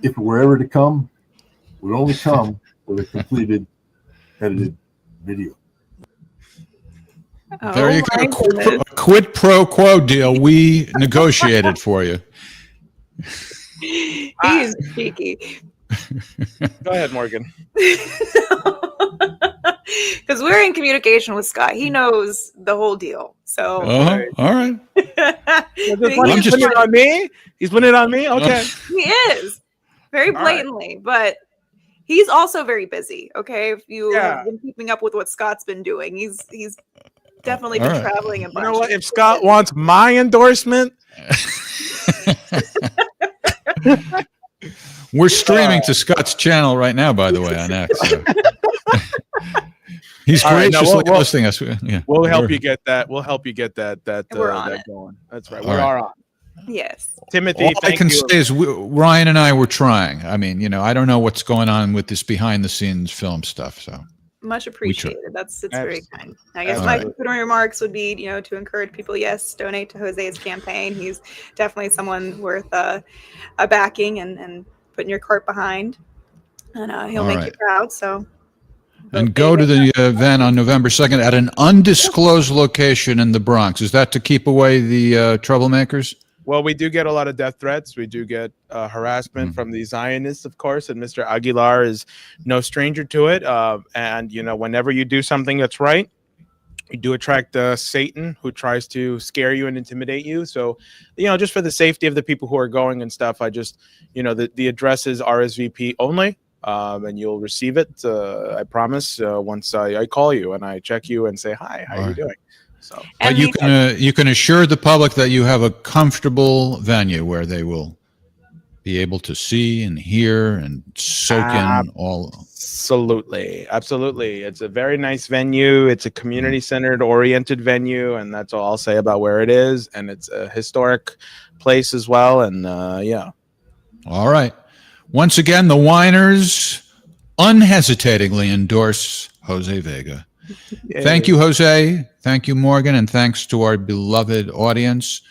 if it were ever to come, would only come with a completed edited video. There you go. A quid pro quo deal we negotiated for you. He's cheeky. Go ahead, Morgan. Because we're in communication with Scott. He knows the whole deal. So all right. He's putting it on me? He's putting it on me? Okay. He is. Very blatantly, but he's also very busy. Okay. If you have been keeping up with what Scott's been doing, he's definitely been traveling a bunch. You know what? If Scott wants my endorsement, we're streaming to Scott's channel right now, by the way, on X. So. He's graciously hosting us. Yeah. We'll help you get that. We'll help you get that we're on that it. going. That's right. All We right. are on. Yes. Timothy, All I thank can you. say is Ryan and I were trying. I mean, I don't know what's going on with this behind the scenes film stuff. So Much appreciated. It's very kind. I guess All my right. concluding remarks would be, to encourage people, yes, donate to Jose's campaign. He's definitely someone worth a backing and putting your cart behind, and he'll All make right. you proud. So, And go to the event on November 2nd at an undisclosed location in the Bronx. Is that to keep away the troublemakers? Well, we do get a lot of death threats. We do get harassment from the Zionists, of course, and Mr. Aguilar is no stranger to it. And, whenever you do something that's right, you do attract Satan, who tries to scare you and intimidate you. So, just for the safety of the people who are going and stuff, I just, the address is RSVP only. And you'll receive it, I promise, once I call you and I check you and say, hi, how are you doing? So, But you can assure the public that you have a comfortable venue where they will be able to see and hear and soak in all. Absolutely. It's a very nice venue. It's a community-centered, oriented venue, and that's all I'll say about where it is. And it's a historic place as well. And yeah. All right. Once again, the Whiners unhesitatingly endorse Jose Vega. Thank you, Jose. Thank you, Morgan. And thanks to our beloved audience.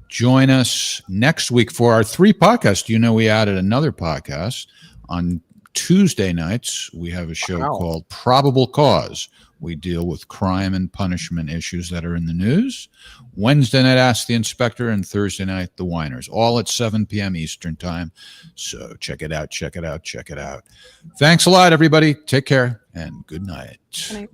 Join us next week for our 3 podcasts. We added another podcast. On Tuesday nights, we have a show called Probable Cause. We deal with crime and punishment issues that are in the news. Wednesday night, Ask the Inspector, and Thursday night, The Whiners, all at 7 p.m. Eastern Time. So check it out. Thanks a lot, everybody. Take care, and good night. Good night.